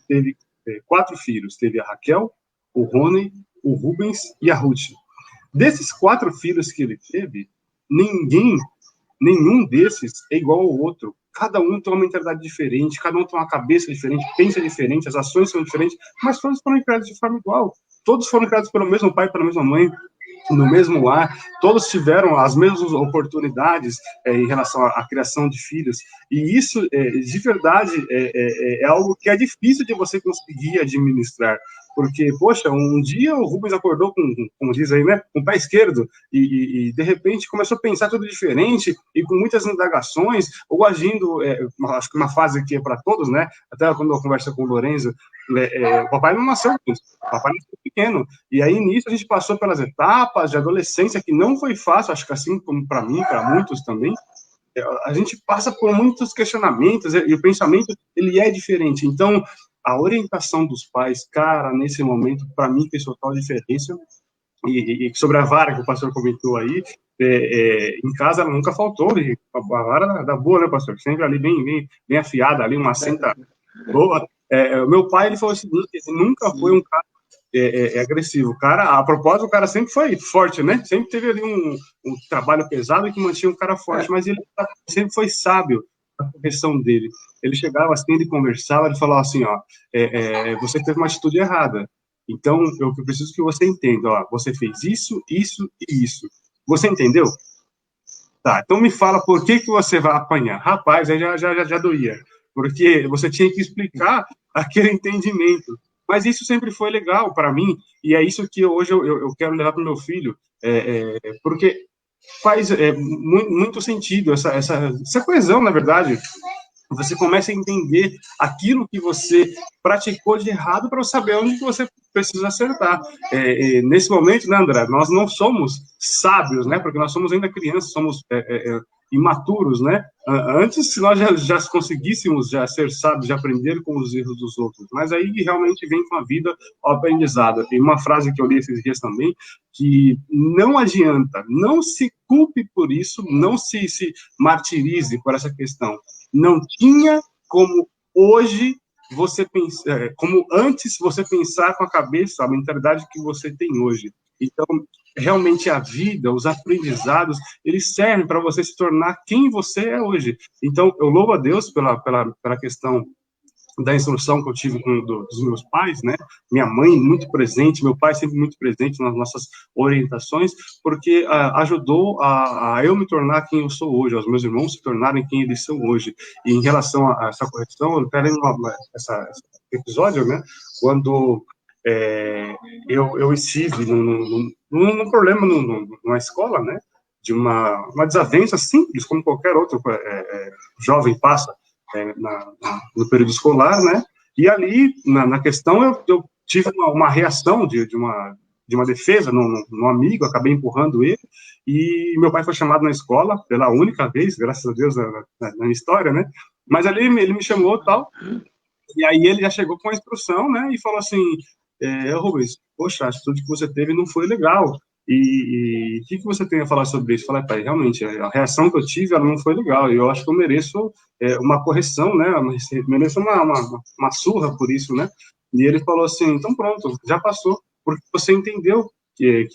ele teve 4 filhos. Teve a Raquel, o Rony, o Rubens e a Ruth. Desses 4 filhos que ele teve, nenhum desses é igual ao outro. Cada um tem uma mentalidade diferente, cada um tem uma cabeça diferente, pensa diferente, as ações são diferentes, mas todos foram criados de forma igual. Todos foram criados pelo mesmo pai, pela mesma mãe, no mesmo lar, todos tiveram as mesmas oportunidades em relação à criação de filhos, e isso, de verdade, é algo que é difícil de você conseguir administrar, porque, poxa, um dia o Rubens acordou com, como diz aí, né, com o pé esquerdo, e de repente começou a pensar tudo diferente, e com muitas indagações, ou agindo, acho que uma fase que é para todos, né, até quando eu converso com o Lorenzo, o papai não nasceu com isso, o papai nasceu pequeno, e aí nisso a gente passou pelas etapas de adolescência, que não foi fácil, acho que assim como para mim, para muitos também, a gente passa por muitos questionamentos, e o pensamento, ele é diferente, então, a orientação dos pais, cara, nesse momento, para mim, fez total diferença, e sobre a vara que o pastor comentou aí, em casa ela nunca faltou, a vara da boa, né, pastor? Sempre ali bem afiada, ali uma senta boa. O meu pai, ele falou o seguinte, ele nunca foi um cara agressivo. O cara, a propósito, o cara sempre foi forte, né? Sempre teve ali um trabalho pesado que mantinha o cara forte, mas ele sempre foi sábio na correção dele. Ele chegava assim, ele conversava, ele falava assim, ó, você teve uma atitude errada. Então, eu preciso que você entenda, ó, você fez isso, isso e isso. Você entendeu? Tá, então me fala por que você vai apanhar. Rapaz, aí já doía. Porque você tinha que explicar aquele entendimento. Mas isso sempre foi legal para mim, e é isso que hoje eu quero levar para o meu filho, porque faz muito sentido essa coesão, na verdade. Você começa a entender aquilo que você praticou de errado para saber onde que você precisa acertar. Nesse momento, né, André, nós não somos sábios, né, porque nós somos ainda crianças, somos imaturos, né? Antes, se nós já conseguíssemos já ser sábios, já aprender com os erros dos outros, mas aí realmente vem com a vida o aprendizado. Tem uma frase que eu li esses dias também, que não adianta, não se culpe por isso, não se martirize por essa questão. Não tinha como hoje você pensar, como antes você pensar com a cabeça, a mentalidade que você tem hoje. Então, realmente a vida, os aprendizados, eles servem para você se tornar quem você é hoje. Então, eu louvo a Deus pela questão da instrução que eu tive dos meus pais, né? Minha mãe muito presente, meu pai sempre muito presente nas nossas orientações, porque ajudou a eu me tornar quem eu sou hoje, aos meus irmãos se tornarem quem eles são hoje. E em relação a essa correção, eu quero esse episódio, né? Quando eu estive num problema numa escola, né, de uma desavença simples, como qualquer outro jovem passa no período escolar, né, e ali, na questão, eu tive uma reação de uma defesa num amigo, acabei empurrando ele, e meu pai foi chamado na escola, pela única vez, graças a Deus, na minha história, né, mas ali ele me chamou e tal, e aí ele já chegou com a instrução, né, e falou assim, Rubens, poxa, a atitude que você teve não foi legal, e o que você tem a falar sobre isso? Eu falei, pai, realmente, a reação que eu tive, ela não foi legal, e eu acho que eu mereço uma correção, né, mereço uma surra por isso, né, e ele falou assim, então pronto, já passou, porque você entendeu que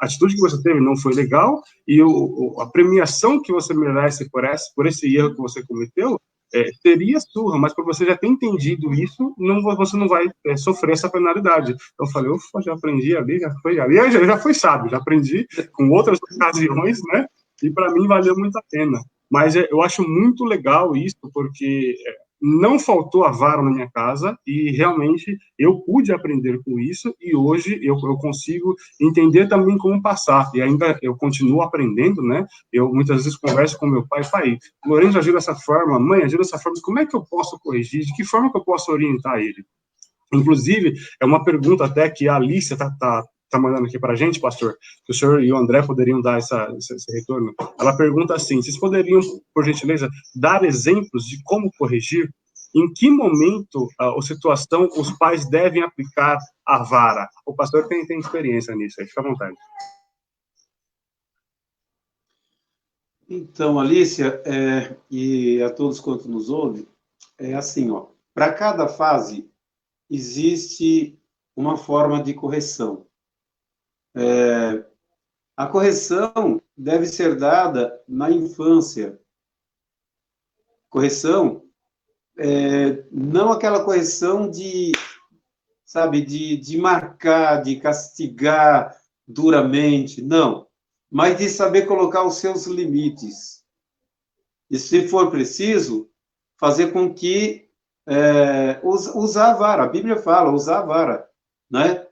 a atitude que você teve não foi legal, e a premiação que você merece por esse erro que você cometeu, teria surra, mas por você já ter entendido isso, você não vai sofrer essa penalidade. Eu falei, ufa, já aprendi ali, já foi sábio, já aprendi com outras ocasiões, né, e para mim valeu muito a pena. Mas eu acho muito legal isso, porque não faltou a vara na minha casa, e realmente eu pude aprender com isso, e hoje eu consigo entender também como passar, e ainda eu continuo aprendendo, né, eu muitas vezes converso com meu pai, Lourenço agiu dessa forma, mãe agiu dessa forma, como é que eu posso corrigir, de que forma que eu posso orientar ele? Inclusive, é uma pergunta até que a Alicia tá mandando aqui para a gente, pastor, que o senhor e o André poderiam dar esse retorno. Ela pergunta assim, vocês poderiam, por gentileza, dar exemplos de como corrigir? Em que momento ou situação os pais devem aplicar a vara? O pastor tem experiência nisso, aí fica à vontade. Então, Alicia, e a todos quantos nos ouvem, é assim, ó, para cada fase existe uma forma de correção. A correção deve ser dada na infância. Correção, não aquela correção de marcar, de castigar duramente, não. Mas de saber colocar os seus limites. E, se for preciso, fazer com que usar a vara. A Bíblia fala, usar a vara, né?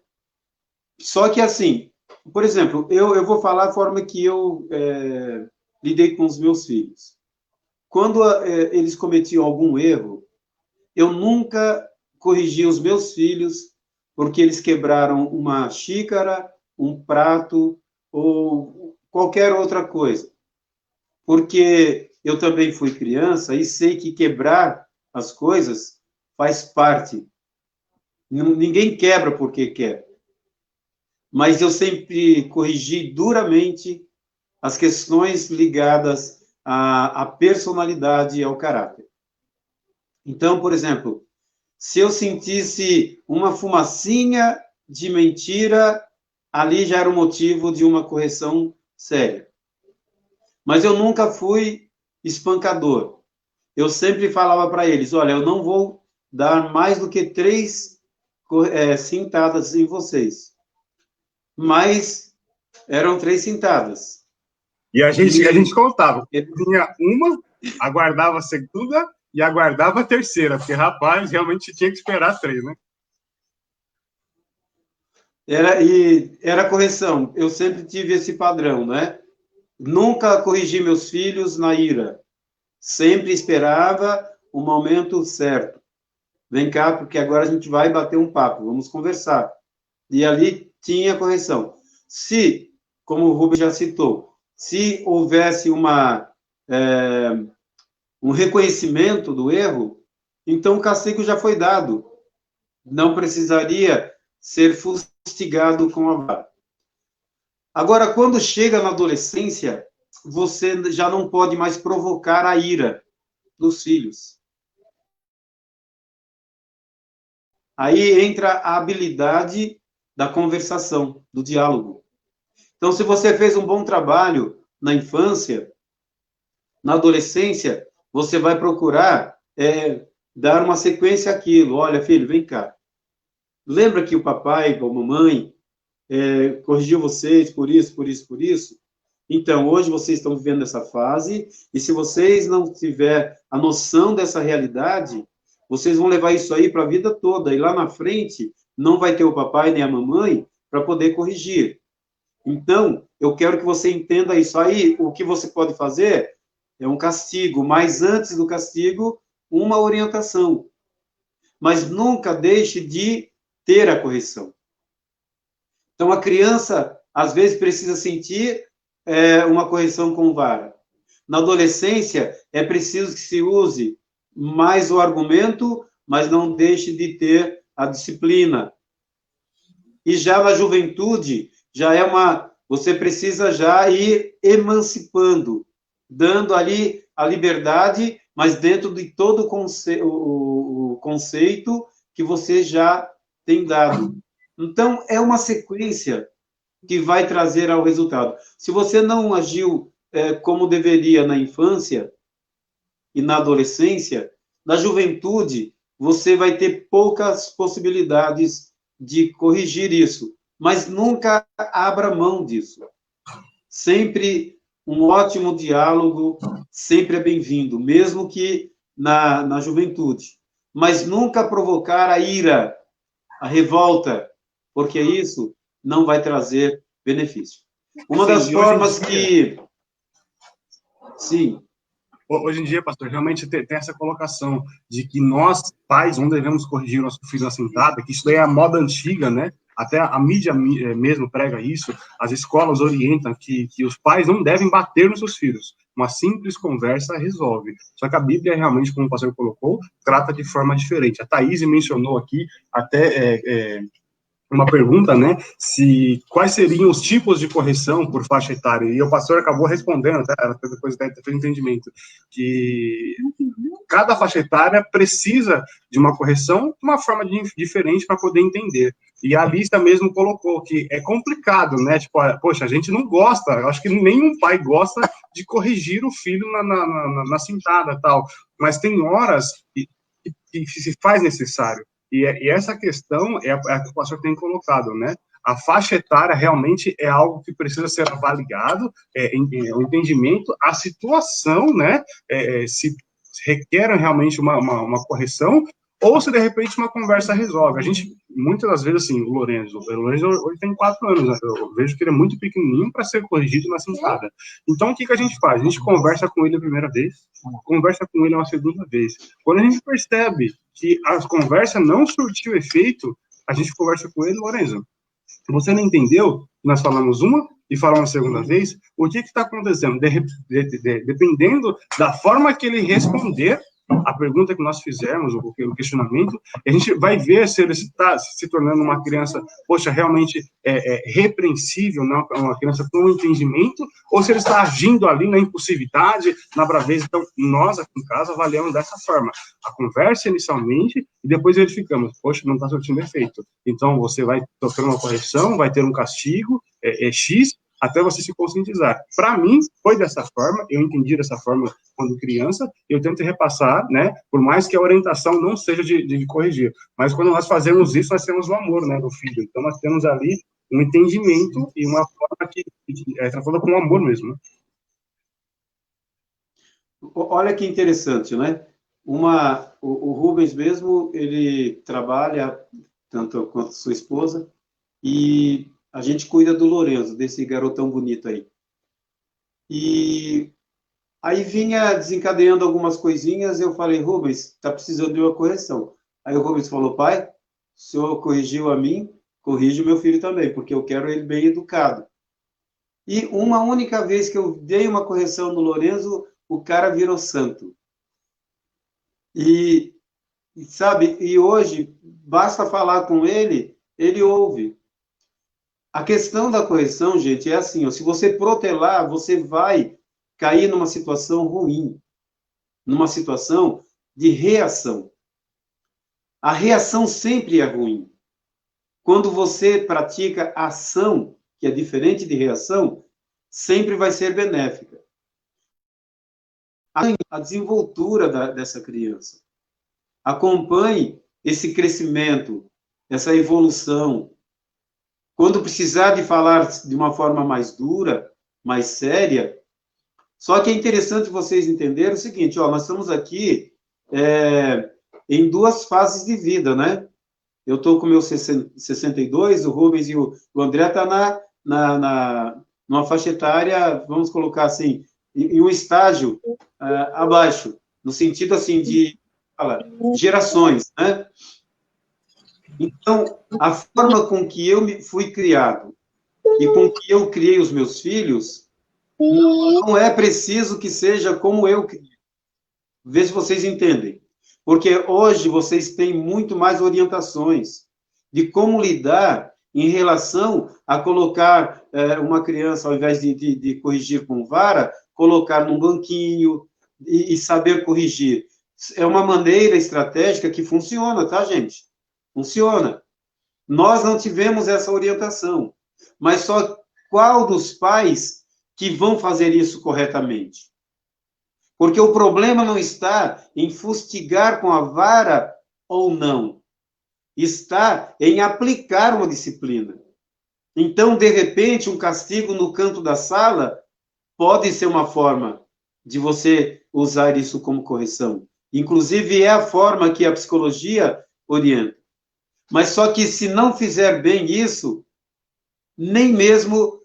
Só que, assim, por exemplo, eu vou falar a forma que eu lidei com os meus filhos. Quando eles cometiam algum erro, eu nunca corrigi os meus filhos porque eles quebraram uma xícara, um prato ou qualquer outra coisa. Porque eu também fui criança e sei que quebrar as coisas faz parte. Ninguém quebra porque quer. Mas eu sempre corrigi duramente as questões ligadas à personalidade e ao caráter. Então, por exemplo, se eu sentisse uma fumacinha de mentira, ali já era o motivo de uma correção séria. Mas eu nunca fui espancador. Eu sempre falava para eles, olha, eu não vou dar mais do que 3 cintadas em vocês. Mas eram 3 cintadas. E a gente contava. Tinha uma, aguardava a segunda e aguardava a terceira, porque, rapaz, realmente tinha que esperar 3, né? Era correção. Eu sempre tive esse padrão, né? Nunca corrigi meus filhos na ira. Sempre esperava o momento certo. Vem cá, porque agora a gente vai bater um papo, vamos conversar. E ali tinha correção. Se, como o Rubens já citou, se houvesse um reconhecimento do erro, então o castigo já foi dado. Não precisaria ser fustigado com a vara. Agora, quando chega na adolescência, você já não pode mais provocar a ira dos filhos. Aí entra a habilidade da conversação, do diálogo. Então, se você fez um bom trabalho na infância, na adolescência, você vai procurar dar uma sequência àquilo. Olha, filho, vem cá. Lembra que o papai, a mamãe, corrigiu vocês por isso, por isso, por isso? Então, hoje vocês estão vivendo essa fase, e se vocês não tiverem a noção dessa realidade, vocês vão levar isso aí para a vida toda, e lá na frente não vai ter o papai nem a mamãe para poder corrigir. Então, eu quero que você entenda isso. Aí, o que você pode fazer é um castigo, mas antes do castigo, uma orientação. Mas nunca deixe de ter a correção. Então, a criança, às vezes, precisa sentir uma correção com vara. Na adolescência, é preciso que se use mais o argumento, mas não deixe de ter a disciplina. E já na juventude, já é você precisa já ir emancipando, dando ali a liberdade, mas dentro de todo o conceito que você já tem dado. Então, é uma sequência que vai trazer ao resultado. Se você não agiu como deveria na infância e na adolescência, na juventude, você vai ter poucas possibilidades de corrigir isso, mas nunca abra mão disso. Sempre um ótimo diálogo, sempre é bem-vindo, mesmo que na juventude. Mas nunca provocar a ira, a revolta, porque isso não vai trazer benefício. Uma das formas que... Sim. Hoje em dia, pastor, realmente tem essa colocação de que nós, pais, não devemos corrigir o nosso filho na sentada, que isso daí é a moda antiga, né? Até a mídia mesmo prega isso, as escolas orientam que os pais não devem bater nos seus filhos. Uma simples conversa resolve. Só que a Bíblia, realmente, como o pastor colocou, trata de forma diferente. A Thaís mencionou aqui até... uma pergunta, né, quais seriam os tipos de correção por faixa etária, e o pastor acabou respondendo, depois do entendimento, que cada faixa etária precisa de uma correção de uma forma diferente para poder entender, e a lista mesmo colocou que é complicado, né, tipo, poxa, a gente não gosta, eu acho que nenhum pai gosta de corrigir o filho na sentada, tal, mas tem horas que se faz necessário. E essa questão é a que o pastor tem colocado, né? A faixa etária realmente é algo que precisa ser avaliado, o entendimento, a situação, né? Se requer realmente uma correção, ou se de repente uma conversa resolve. A gente, muitas das vezes, assim, o Lorenzo hoje tem 4 anos, né? Eu vejo que ele é muito pequenininho para ser corrigido na sentada. Então, o que a gente faz? A gente conversa com ele a primeira vez, conversa com ele uma segunda vez. Quando a gente percebe que a conversa não surtiu efeito, a gente conversa com ele, Lorenzo, você não entendeu? Nós falamos uma e falamos a segunda vez, o que está acontecendo? Dependendo da forma que ele responder a pergunta que nós fizemos, o questionamento, a gente vai ver se ele está se tornando uma criança, poxa, realmente repreensível, não, uma criança com entendimento, ou se ele está agindo ali na impulsividade, na braveza. Então, nós aqui em casa avaliamos dessa forma. A conversa inicialmente, e depois verificamos, poxa, não está surtindo efeito. Então, você vai sofrer uma correção, vai ter um castigo, X, até você se conscientizar. Para mim, foi dessa forma, eu entendi dessa forma quando criança, eu tento repassar, né, por mais que a orientação não seja de corrigir, mas quando nós fazemos isso, nós temos o amor, né, do filho, então nós temos ali um entendimento e uma forma que tratada com amor mesmo, né? Olha que interessante, né? O Rubens mesmo, ele trabalha, tanto quanto sua esposa, e a gente cuida do Lorenzo, desse garotão bonito aí. E aí vinha desencadeando algumas coisinhas, eu falei, Rubens, está precisando de uma correção. Aí o Rubens falou, pai, o senhor corrigiu a mim, corrige o meu filho também, porque eu quero ele bem educado. E uma única vez que eu dei uma correção no Lorenzo, o cara virou santo. E sabe, e hoje, basta falar com ele, ele ouve. A questão da correção, gente, é assim, ó, se você protelar, você vai cair numa situação ruim, numa situação de reação. A reação sempre é ruim. Quando você pratica ação, que é diferente de reação, sempre vai ser benéfica. A desenvoltura dessa criança. Acompanhe esse crescimento, essa evolução. Quando precisar de falar de uma forma mais dura, mais séria, só que é interessante vocês entenderem o seguinte, ó, nós estamos aqui em 2 fases de vida, né? Eu estou com meus 62, o Rubens e o André estão numa faixa etária, vamos colocar assim, em um estágio abaixo, no sentido assim de gerações, né? Então, a forma com que eu fui criado e com que eu criei os meus filhos, não é preciso que seja como eu criei. Vê se vocês entendem. Porque hoje vocês têm muito mais orientações de como lidar em relação a colocar uma criança, ao invés de corrigir com vara, colocar num banquinho e saber corrigir. É uma maneira estratégica que funciona, tá, gente? Funciona. Nós não tivemos essa orientação. Mas só qual dos pais que vão fazer isso corretamente? Porque o problema não está em fustigar com a vara ou não. Está em aplicar uma disciplina. Então, de repente, um castigo no canto da sala pode ser uma forma de você usar isso como correção. Inclusive, é a forma que a psicologia orienta. Mas só que se não fizer bem isso, nem mesmo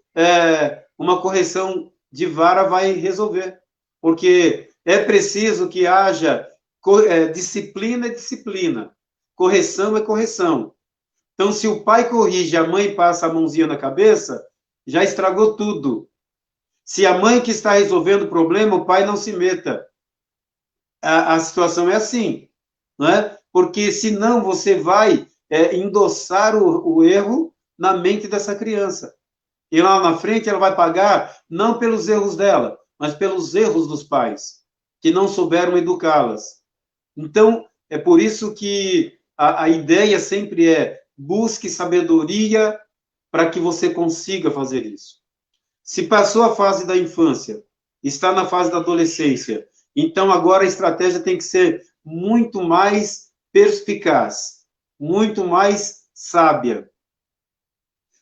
uma correção de vara vai resolver. Porque é preciso que haja disciplina é disciplina, correção é correção. Então, se o pai corrige, a mãe passa a mãozinha na cabeça, já estragou tudo. Se a mãe que está resolvendo o problema, o pai não se meta. A situação é assim, não é? Porque senão você vai endossar o erro na mente dessa criança. E lá na frente ela vai pagar não pelos erros dela, mas pelos erros dos pais, que não souberam educá-las. Então, é por isso que a ideia sempre é busque sabedoria para que você consiga fazer isso. Se passou a fase da infância, está na fase da adolescência, então agora a estratégia tem que ser muito mais perspicaz, muito mais sábia.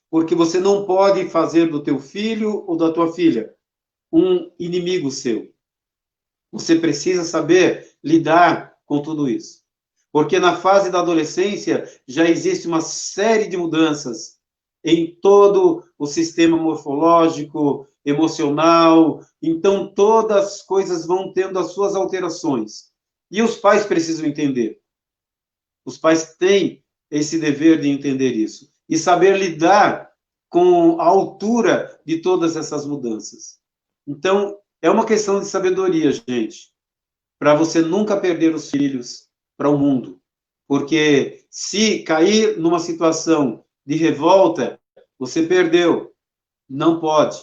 Porque você não pode fazer do teu filho ou da tua filha um inimigo seu. Você precisa saber lidar com tudo isso. Porque na fase da adolescência já existe uma série de mudanças em todo o sistema morfológico, emocional. Então, todas as coisas vão tendo as suas alterações. E os pais precisam entender. Os pais têm esse dever de entender isso. E saber lidar com a altura de todas essas mudanças. Então, é uma questão de sabedoria, gente, para você nunca perder os filhos para o mundo. Porque se cair numa situação de revolta, você perdeu. Não pode.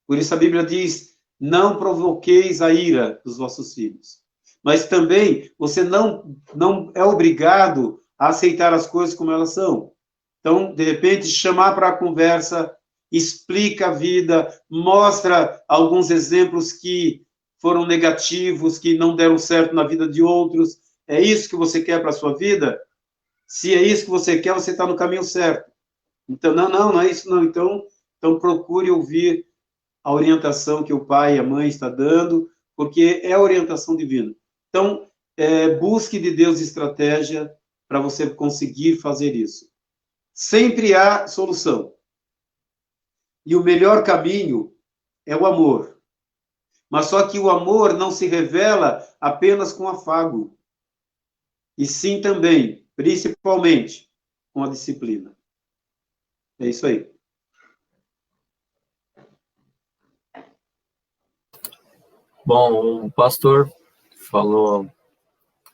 Por isso a Bíblia diz, não provoqueis a ira dos vossos filhos. Mas também, você não é obrigado a aceitar as coisas como elas são. Então, de repente, chamar para a conversa, explica a vida, mostra alguns exemplos que foram negativos, que não deram certo na vida de outros. É isso que você quer para a sua vida? Se é isso que você quer, você está no caminho certo. Então, não é isso não. Então procure ouvir a orientação que o pai e a mãe estão dando, porque é a orientação divina. Então, busque de Deus estratégia para você conseguir fazer isso. Sempre há solução. E o melhor caminho é o amor. Mas só que o amor não se revela apenas com afago. E sim também, principalmente, com a disciplina. É isso aí. Bom, o pastor falou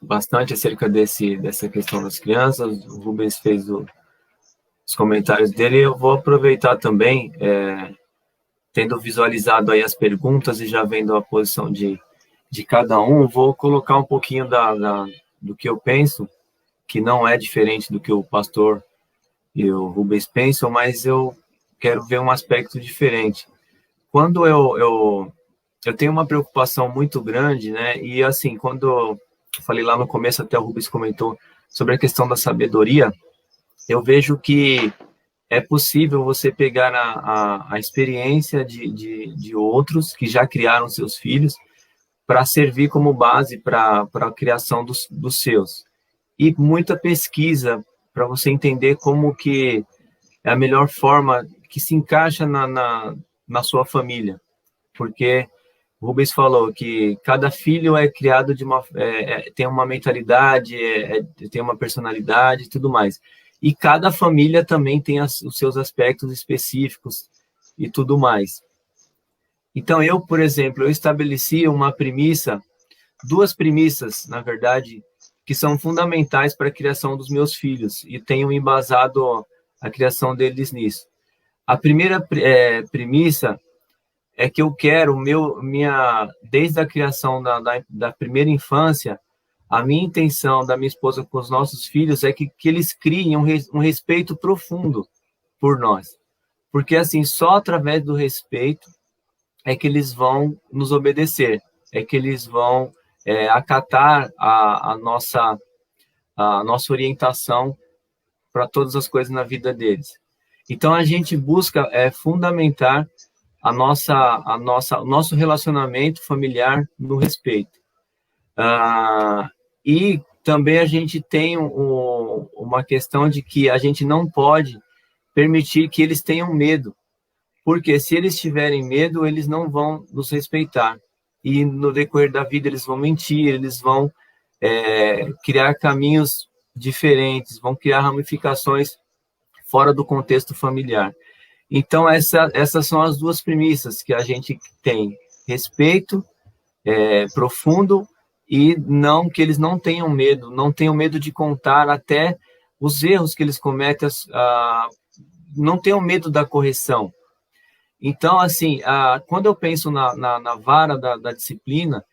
bastante acerca dessa questão das crianças, o Rubens fez os comentários dele, eu vou aproveitar também, tendo visualizado aí as perguntas e já vendo a posição de cada um, vou colocar um pouquinho do que eu penso, que não é diferente do que o pastor e o Rubens pensam, mas eu quero ver um aspecto diferente. Quando eu tenho uma preocupação muito grande, né, e assim, quando eu falei lá no começo, até o Rubens comentou sobre a questão da sabedoria, eu vejo que é possível você pegar a experiência de outros que já criaram seus filhos para servir como base para a criação dos seus. E muita pesquisa para você entender como que é a melhor forma que se encaixa na sua família. Porque o Rubens falou que cada filho é criado tem uma mentalidade, tem uma personalidade e tudo mais. E cada família também tem os seus aspectos específicos e tudo mais. Então, eu, por exemplo, eu estabeleci duas premissas, na verdade, que são fundamentais para a criação dos meus filhos, e tenho embasado a criação deles nisso. A primeira premissa é que eu quero, desde a criação da primeira infância, a minha intenção da minha esposa com os nossos filhos é que eles criem um respeito profundo por nós. Porque, assim, só através do respeito é que eles vão nos obedecer, é que eles vão acatar a nossa orientação para todas as coisas na vida deles. Então, a gente busca fundamentar o nosso relacionamento familiar no respeito. E também a gente tem uma questão de que a gente não pode permitir que eles tenham medo, porque se eles tiverem medo, eles não vão nos respeitar. E no decorrer da vida eles vão mentir, eles vão criar caminhos diferentes, vão criar ramificações fora do contexto familiar. Então, essas são as duas premissas que a gente tem: respeito profundo e que eles não tenham medo de contar até os erros que eles cometem, não tenham medo da correção. Então, assim, quando eu penso na vara da disciplina,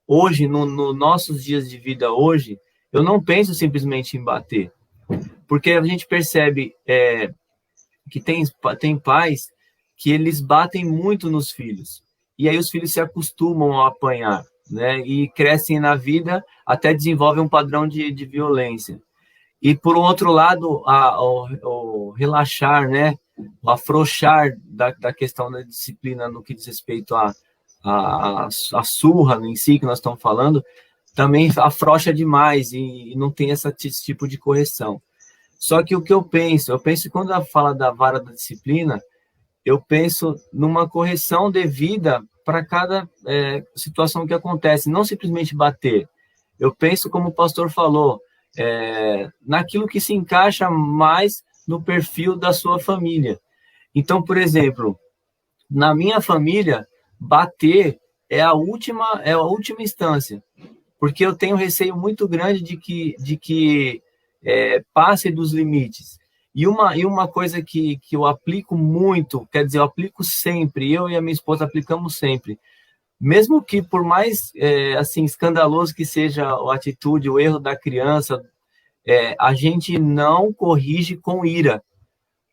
hoje, nos nossos dias de vida hoje, eu não penso simplesmente em bater, porque a gente percebe que tem pais que eles batem muito nos filhos, e aí os filhos se acostumam a apanhar, né, e crescem na vida, até desenvolvem um padrão de violência. E, por outro lado, o relaxar, né, o afrouxar da questão da disciplina no que diz respeito à surra em si, que nós estamos falando, também afrouxa demais e não tem esse tipo de correção. Só que o que eu penso que quando ela fala da vara da disciplina, eu penso numa correção devida para cada situação que acontece, não simplesmente bater. Eu penso, como o pastor falou, naquilo que se encaixa mais no perfil da sua família. Então, por exemplo, na minha família, bater é a última instância, porque eu tenho receio muito grande de que passe dos limites. E uma coisa que eu aplico muito, quer dizer, eu aplico sempre, eu e a minha esposa aplicamos sempre, mesmo que por mais assim escandaloso que seja a atitude, o erro da criança, a gente não corrige com ira,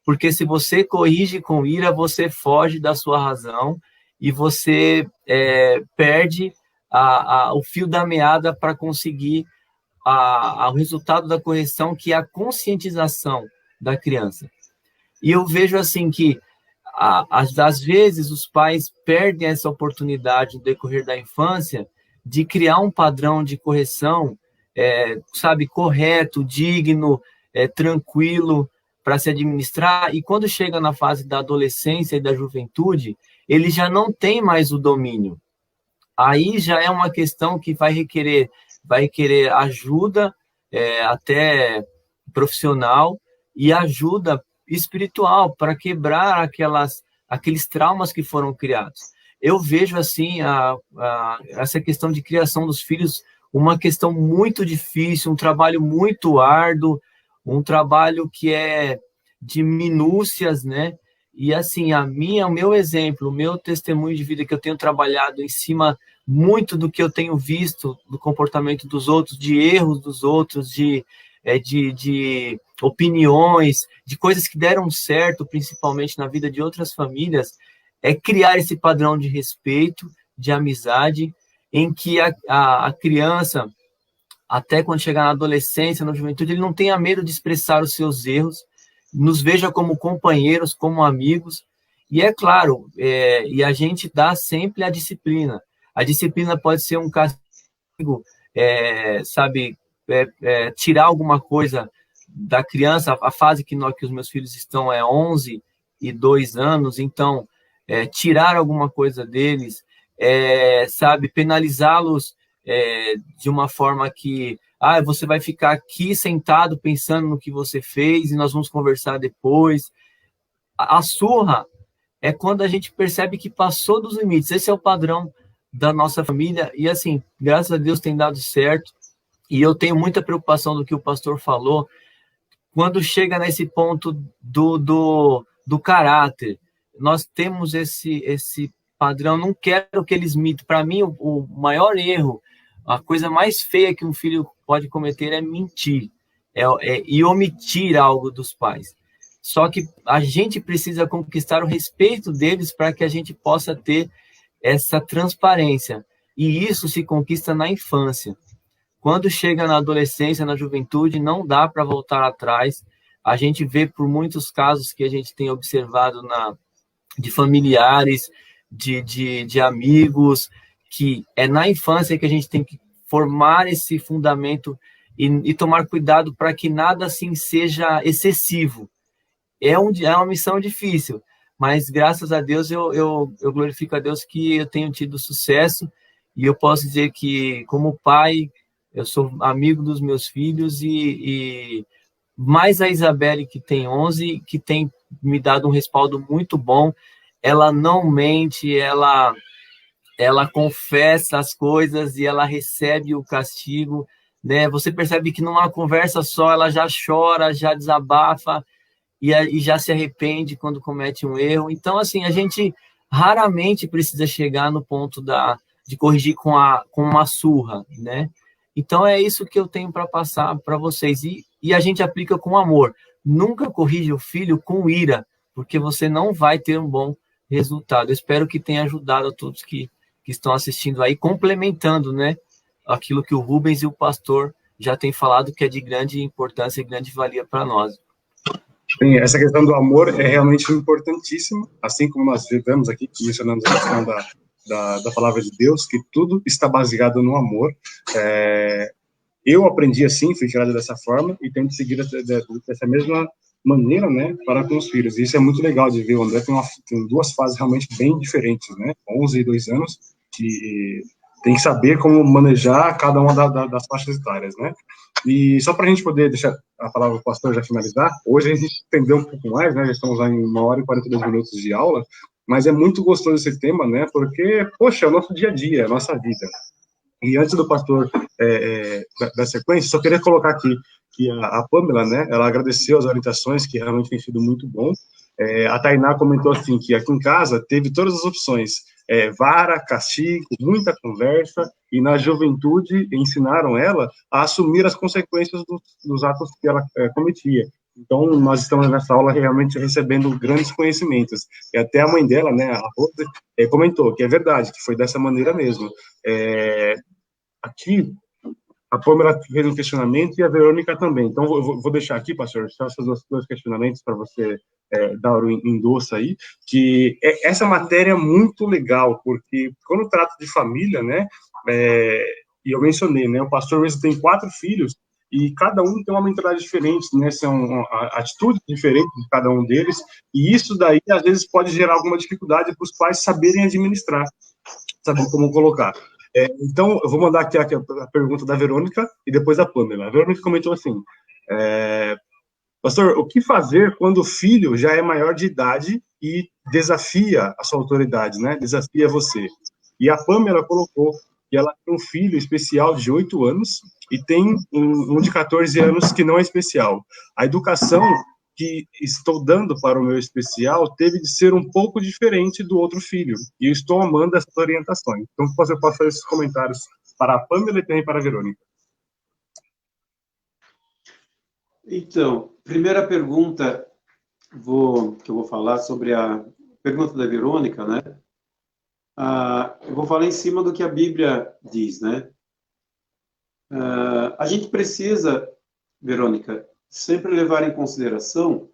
porque se você corrige com ira, você foge da sua razão e você perde o fio da meada para conseguir o resultado da correção, que é a conscientização da criança. E eu vejo assim que, às vezes, os pais perdem essa oportunidade no decorrer da infância de criar um padrão de correção, correto, digno, tranquilo, para se administrar, e quando chega na fase da adolescência e da juventude, ele já não tem mais o domínio. Aí já é uma questão que vai requerer ajuda, até profissional, e ajuda espiritual para quebrar aqueles traumas que foram criados. Eu vejo assim essa questão de criação dos filhos uma questão muito difícil, um trabalho muito árduo, um trabalho que é de minúcias, né? E assim, o meu exemplo, o meu testemunho de vida, que eu tenho trabalhado em cima muito do que eu tenho visto do comportamento dos outros, de erros dos outros, de opiniões, de coisas que deram certo, principalmente na vida de outras famílias, é criar esse padrão de respeito, de amizade, em que a criança, até quando chegar na adolescência, na juventude, ele não tenha medo de expressar os seus erros, nos veja como companheiros, como amigos, e é claro, e a gente dá sempre a disciplina. A disciplina pode ser um castigo, tirar alguma coisa da criança, a fase que os meus filhos estão é 11 e 2 anos, então, tirar alguma coisa deles, sabe, penalizá-los de uma forma que, você vai ficar aqui sentado pensando no que você fez e nós vamos conversar depois. A surra é quando a gente percebe que passou dos limites. Esse é o padrão da nossa família e, assim, graças a Deus tem dado certo. E eu tenho muita preocupação do que o pastor falou, quando chega nesse ponto do caráter. Nós temos esse padrão, não quero que eles mintem. Para mim, o maior erro, a coisa mais feia que um filho pode cometer é mentir, e omitir algo dos pais. Só que a gente precisa conquistar o respeito deles para que a gente possa ter essa transparência. E isso se conquista na infância. Quando chega na adolescência, na juventude, não dá para voltar atrás. A gente vê por muitos casos que a gente tem observado de familiares, de amigos, que é na infância que a gente tem que formar esse fundamento e tomar cuidado para que nada assim seja excessivo. É uma missão difícil, mas graças a Deus eu glorifico a Deus que eu tenho tido sucesso e eu posso dizer que, como pai, eu sou amigo dos meus filhos e mais a Isabelle, que tem 11, que tem me dado um respaldo muito bom. Ela não mente, ela confessa as coisas e ela recebe o castigo, né? Você percebe que numa conversa só ela já chora, já desabafa e já se arrepende quando comete um erro. Então, assim, a gente raramente precisa chegar no ponto de corrigir com uma surra, né? Então, é isso que eu tenho para passar para vocês. E a gente aplica com amor. Nunca corrija o filho com ira, porque você não vai ter um bom resultado. Eu espero que tenha ajudado a todos que estão assistindo aí, complementando, né, aquilo que o Rubens e o pastor já têm falado, que é de grande importância e grande valia para nós. Sim, essa questão do amor é realmente importantíssima, assim como nós vivemos aqui, mencionamos a questão da palavra de Deus, que tudo está baseado no amor. Eu aprendi assim, fui criado dessa forma, e tento seguir dessa mesma maneira, né, para com os filhos. E isso é muito legal de ver. O André tem duas fases realmente bem diferentes, né, 11 e 2 anos, que tem que saber como manejar cada uma das faixas etárias, né. E só para a gente poder deixar a palavra do pastor já finalizar, hoje a gente entendeu um pouco mais, né, já estamos lá em 1 hora e 42 minutos de aula, mas é muito gostoso esse tema, né, porque, poxa, é o nosso dia a dia, é a nossa vida. E antes do pastor da sequência, só queria colocar aqui que a Pamela, né, ela agradeceu as orientações, que realmente tem sido muito bom. A Tainá comentou assim, que aqui em casa teve todas as opções, vara, castigo, muita conversa, e na juventude ensinaram ela a assumir as consequências dos atos que ela cometia. Então, nós estamos nessa aula realmente recebendo grandes conhecimentos. E até a mãe dela, né, a Rose, comentou que é verdade, que foi dessa maneira mesmo. Aqui, a Pâmela fez um questionamento e a Verônica também. Então, vou deixar aqui, pastor, só esses dois questionamentos para você dar o endosso aí, que essa matéria é muito legal, porque quando trata de família, né, e eu mencionei, né, o pastor Wilson tem 4 filhos, e cada um tem uma mentalidade diferente, né, são atitudes diferentes de cada um deles, e isso daí, às vezes, pode gerar alguma dificuldade para os pais saberem administrar, saber como colocar. Então, eu vou mandar aqui a pergunta da Verônica e depois da Pâmela. A Verônica comentou assim, pastor, o que fazer quando o filho já é maior de idade e desafia a sua autoridade, né? Desafia você. E a Pâmela colocou que ela tem um filho especial de 8 anos e tem um de 14 anos que não é especial. A educação que estou dando para o meu especial teve de ser um pouco diferente do outro filho, e eu estou amando essas orientações. Então, eu posso fazer esses comentários para a Pâmela e também para a Verônica. Então, primeira pergunta que eu vou falar sobre a pergunta da Verônica, né? Eu vou falar em cima do que a Bíblia diz, né? A gente precisa, Verônica, sempre levar em consideração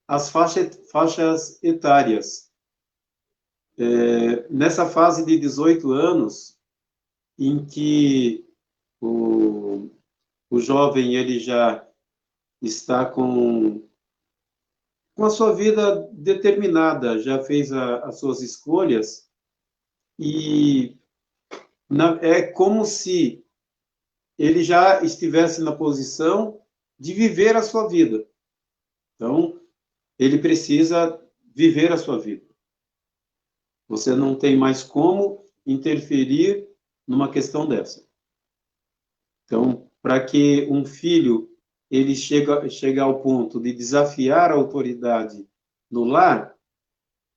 as faixas etárias. Nessa fase de 18 anos, em que o jovem ele já está com a sua vida determinada, já fez as suas escolhas, e é como se ele já estivesse na posição de viver a sua vida. Então, ele precisa viver a sua vida. Você não tem mais como interferir numa questão dessa. Então, para que um filho ele chegue ao ponto de desafiar a autoridade no lar,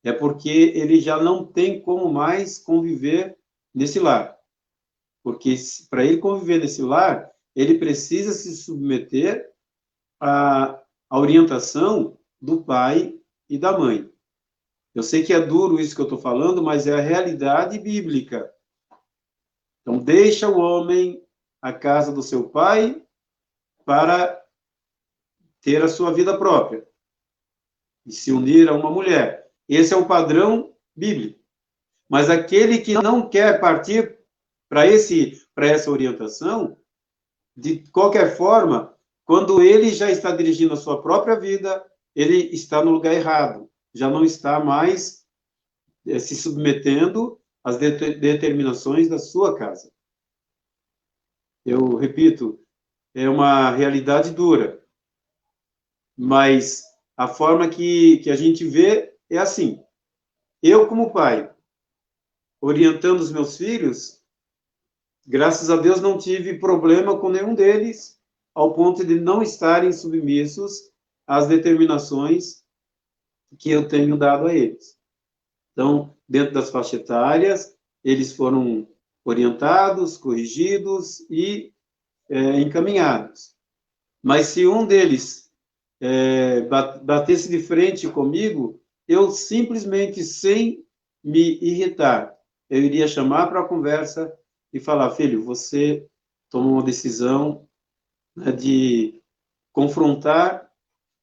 é porque ele já não tem como mais conviver nesse lar. Porque para ele conviver nesse lar, ele precisa se submeter à orientação do pai e da mãe. Eu sei que é duro isso que eu estou falando, mas é a realidade bíblica. Então, deixa o homem a casa do seu pai para ter a sua vida própria e se unir a uma mulher. Esse é o padrão bíblico. Mas aquele que não quer partir para essa orientação, de qualquer forma, quando ele já está dirigindo a sua própria vida, ele está no lugar errado, já não está mais se submetendo às determinações da sua casa. Eu repito, é uma realidade dura, mas a forma que a gente vê é assim. Eu, como pai, orientando os meus filhos, graças a Deus não tive problema com nenhum deles, ao ponto de não estarem submissos às determinações que eu tenho dado a eles. Então, dentro das faixas etárias, eles foram orientados, corrigidos e encaminhados. Mas se um deles batesse de frente comigo, eu simplesmente, sem me irritar, eu iria chamar para a conversa e falar: filho, você tomou uma decisão, né, de confrontar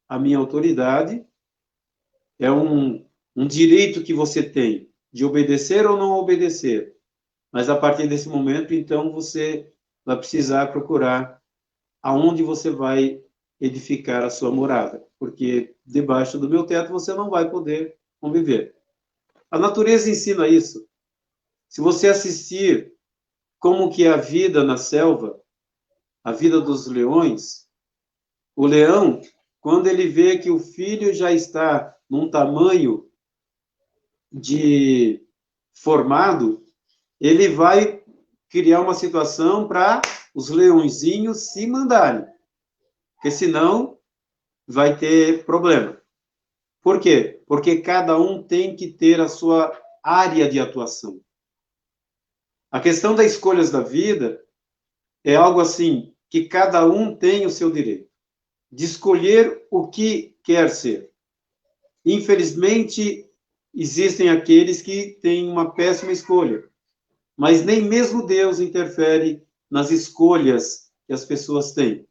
a minha autoridade, é um direito que você tem de obedecer ou não obedecer, mas a partir desse momento, então, você vai precisar procurar aonde você vai edificar a sua morada, porque debaixo do meu teto você não vai poder conviver. A natureza ensina isso. Se você assistir como que é a vida na selva, a vida dos leões, o leão, quando ele vê que o filho já está num tamanho de formado, ele vai criar uma situação para os leõezinhos se mandarem, porque senão vai ter problema. Por quê? Porque cada um tem que ter a sua área de atuação. A questão das escolhas da vida é algo assim, que cada um tem o seu direito de escolher o que quer ser. Infelizmente, existem aqueles que têm uma péssima escolha, mas nem mesmo Deus interfere nas escolhas que as pessoas têm.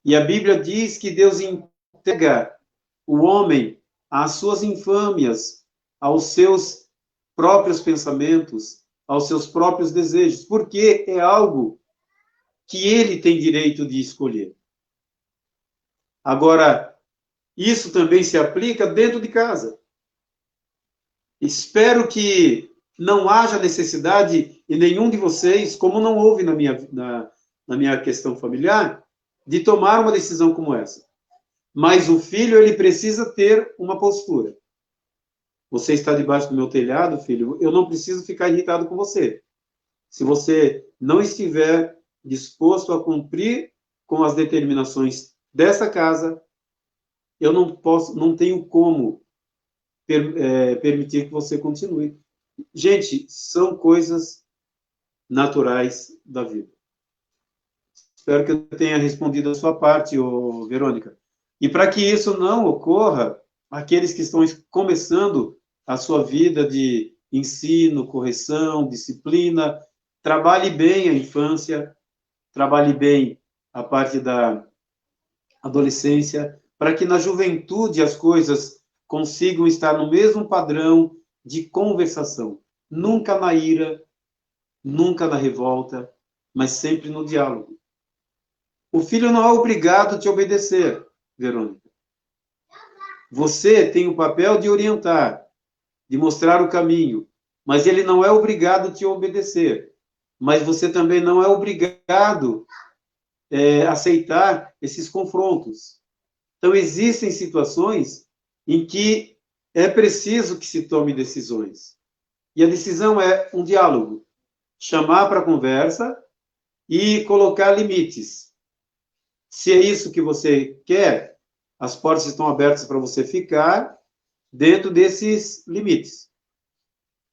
E a Bíblia diz que Deus entrega o homem às suas infâmias, aos seus próprios pensamentos, aos seus próprios desejos, porque é algo que ele tem direito de escolher. Agora, isso também se aplica dentro de casa. Espero que não haja necessidade em nenhum de vocês, como não houve na minha questão familiar, de tomar uma decisão como essa. Mas o filho, ele precisa ter uma postura. Você está debaixo do meu telhado, filho, eu não preciso ficar irritado com você. Se você não estiver disposto a cumprir com as determinações dessa casa, eu não tenho como permitir que você continue. Gente, são coisas naturais da vida. Espero que eu tenha respondido a sua parte, Verônica. E para que isso não ocorra, aqueles que estão começando a sua vida de ensino, correção, disciplina, trabalhe bem a infância, trabalhe bem a parte da adolescência, para que na juventude as coisas consigam estar no mesmo padrão de conversação. Nunca na ira, nunca na revolta, mas sempre no diálogo. O filho não é obrigado a te obedecer, Verônica. Você tem o papel de orientar, de mostrar o caminho, mas ele não é obrigado a te obedecer. Mas você também não é obrigado a aceitar esses confrontos. Então, existem situações em que é preciso que se tome decisões. E a decisão é um diálogo. Chamar para a conversa e colocar limites. Se é isso que você quer, as portas estão abertas para você ficar dentro desses limites.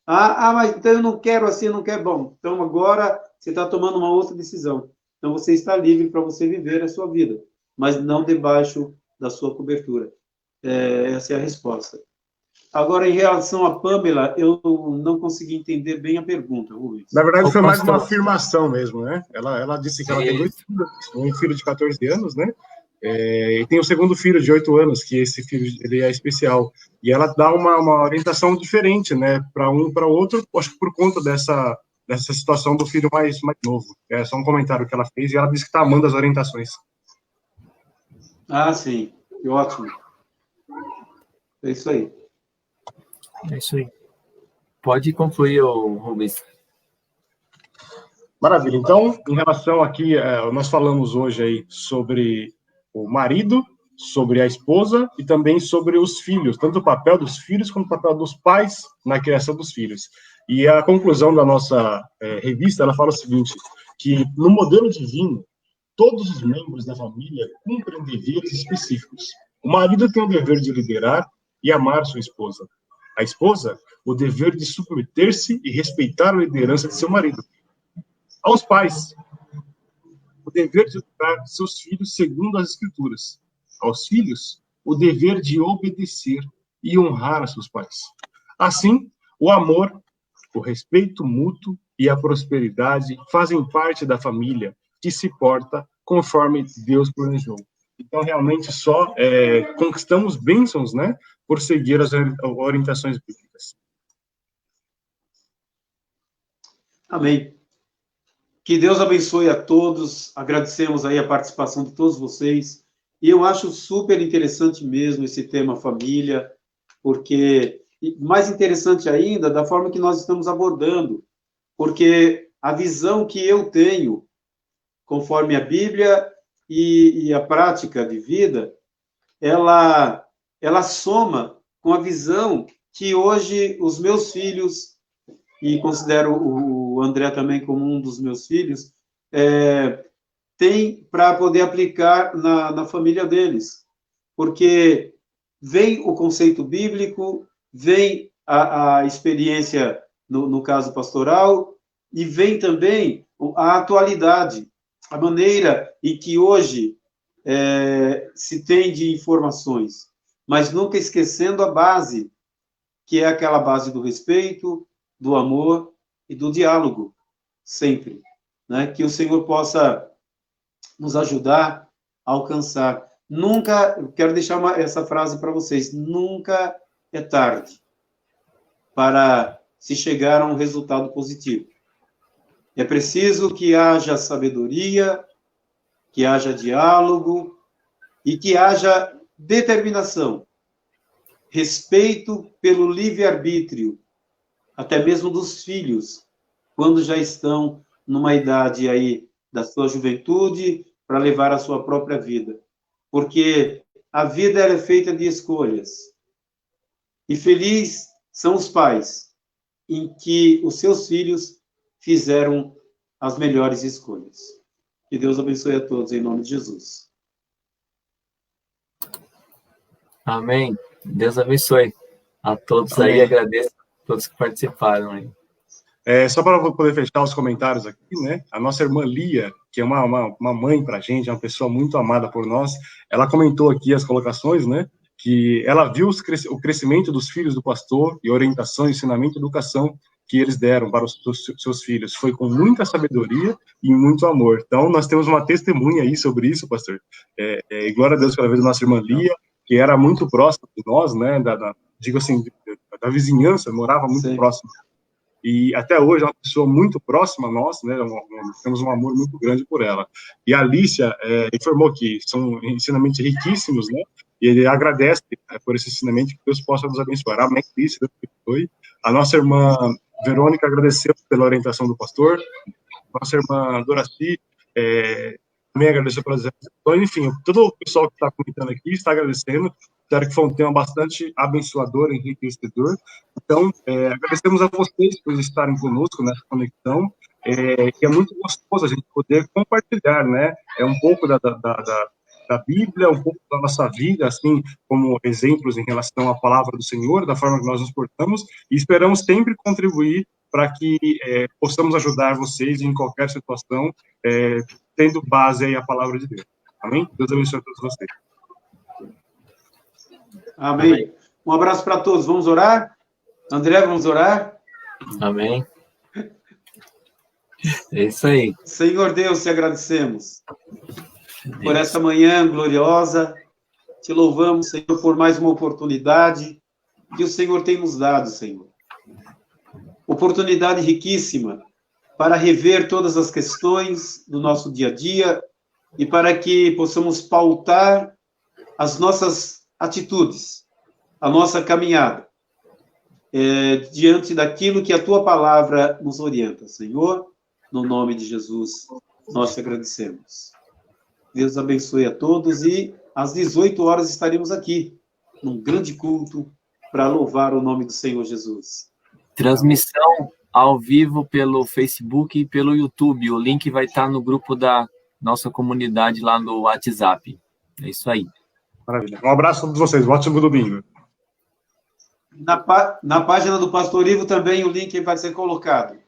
Mas então eu não quero assim, não quero. Bom, então agora você está tomando uma outra decisão. Então você está livre para você viver a sua vida, mas não debaixo da sua cobertura. Essa é a resposta. Agora, em relação a Pamela, eu não consegui entender bem a pergunta, Rubens. Na verdade, foi mais uma afirmação mesmo, né? Ela disse que ela tem 2 filhos, um filho de 14 anos, né? E tem o segundo filho de 8 anos, que esse filho ele é especial. E ela dá uma orientação diferente, né? Para um e para o outro, acho que por conta dessa situação do filho mais novo. É só um comentário que ela fez e ela disse que está amando as orientações. Ah, sim. Que ótimo. É isso aí. É isso aí. Pode concluir, Rubens. Maravilha. Então, em relação aqui, nós falamos hoje aí sobre o marido, sobre a esposa e também sobre os filhos, tanto o papel dos filhos como o papel dos pais na criação dos filhos. E a conclusão da nossa revista, ela fala o seguinte, que no modelo divino, todos os membros da família cumprem deveres específicos. O marido tem o dever de liderar e amar sua esposa. A esposa, o dever de submeter-se e respeitar a liderança de seu marido. Aos pais, o dever de educar seus filhos segundo as Escrituras. Aos filhos, o dever de obedecer e honrar a seus pais. Assim, o amor, o respeito mútuo e a prosperidade fazem parte da família que se porta conforme Deus planejou. Então, realmente, só conquistamos bênçãos, né, por seguir as orientações bíblicas. Amém. Que Deus abençoe a todos. Agradecemos aí a participação de todos vocês. E eu acho super interessante mesmo esse tema família, porque mais interessante ainda da forma que nós estamos abordando, porque a visão que eu tenho, conforme a Bíblia e a prática de vida, ela soma com a visão que hoje os meus filhos, e considero o André também como um dos meus filhos, tem para poder aplicar na família deles. Porque vem o conceito bíblico, vem a experiência, no caso pastoral, e vem também a atualidade, a maneira em que hoje se tem de informações, mas nunca esquecendo a base, que é aquela base do respeito, do amor e do diálogo, sempre. Né? Que o Senhor possa nos ajudar a alcançar. Nunca, eu quero deixar essa frase para vocês, nunca é tarde para se chegar a um resultado positivo. É preciso que haja sabedoria, que haja diálogo e que haja determinação, respeito pelo livre-arbítrio, até mesmo dos filhos, quando já estão numa idade aí da sua juventude para levar a sua própria vida. Porque a vida é feita de escolhas. E felizes são os pais em que os seus filhos fizeram as melhores escolhas. Que Deus abençoe a todos, em nome de Jesus. Amém. Deus abençoe a todos. Amém. Aí, agradeço a todos que participaram aí. Só para poder fechar os comentários aqui, né? A nossa irmã Lia, que é uma mãe para a gente, é uma pessoa muito amada por nós, ela comentou aqui as colocações, né? Que ela viu o crescimento dos filhos do pastor e orientação, ensinamento e educação que eles deram para os seus filhos. Foi com muita sabedoria e muito amor. Então, nós temos uma testemunha aí sobre isso, pastor. E glória a Deus pela vida da nossa irmã Lia, que era muito próxima de nós, né? Digo assim, da vizinhança, morava muito próximo. e até hoje é uma pessoa muito próxima a nós, né? Temos um amor muito grande por ela. E a Alicia informou que são ensinamentos riquíssimos, né? E ele agradece por esse ensinamento, que Deus possa nos abençoar. Amém, Alicia, foi. A nossa irmã Verônica agradeceu pela orientação do pastor. Nossa irmã Doraci também agradeceu pelas orientações. Enfim, todo o pessoal que está comentando aqui está agradecendo. Espero que foi um tema bastante abençoador, enriquecedor. Então, agradecemos a vocês por estarem conosco nessa conexão, que é muito gostoso a gente poder compartilhar, né? É um pouco da Bíblia, um pouco da nossa vida, assim, como exemplos em relação à palavra do Senhor, da forma que nós nos portamos, e esperamos sempre contribuir para que possamos ajudar vocês em qualquer situação, tendo base aí a palavra de Deus. Amém? Deus abençoe a todos vocês. Amém. Um abraço para todos. Vamos orar? André, vamos orar? Amém. É isso aí. Senhor Deus, te agradecemos por essa manhã gloriosa. Te louvamos, Senhor, por mais uma oportunidade que o Senhor tem nos dado, Senhor. Oportunidade riquíssima para rever todas as questões do nosso dia a dia e para que possamos pautar as nossas atitudes, a nossa caminhada, diante daquilo que a Tua palavra nos orienta. Senhor, no nome de Jesus, nós te agradecemos. Deus abençoe a todos e às 18 horas estaremos aqui, num grande culto, para louvar o nome do Senhor Jesus. Transmissão ao vivo pelo Facebook e pelo YouTube. O link vai estar no grupo da nossa comunidade lá no WhatsApp. É isso aí. Maravilha. Um abraço a todos vocês. Ótimo domingo. Na página do Pastor Ivo também o link vai ser colocado.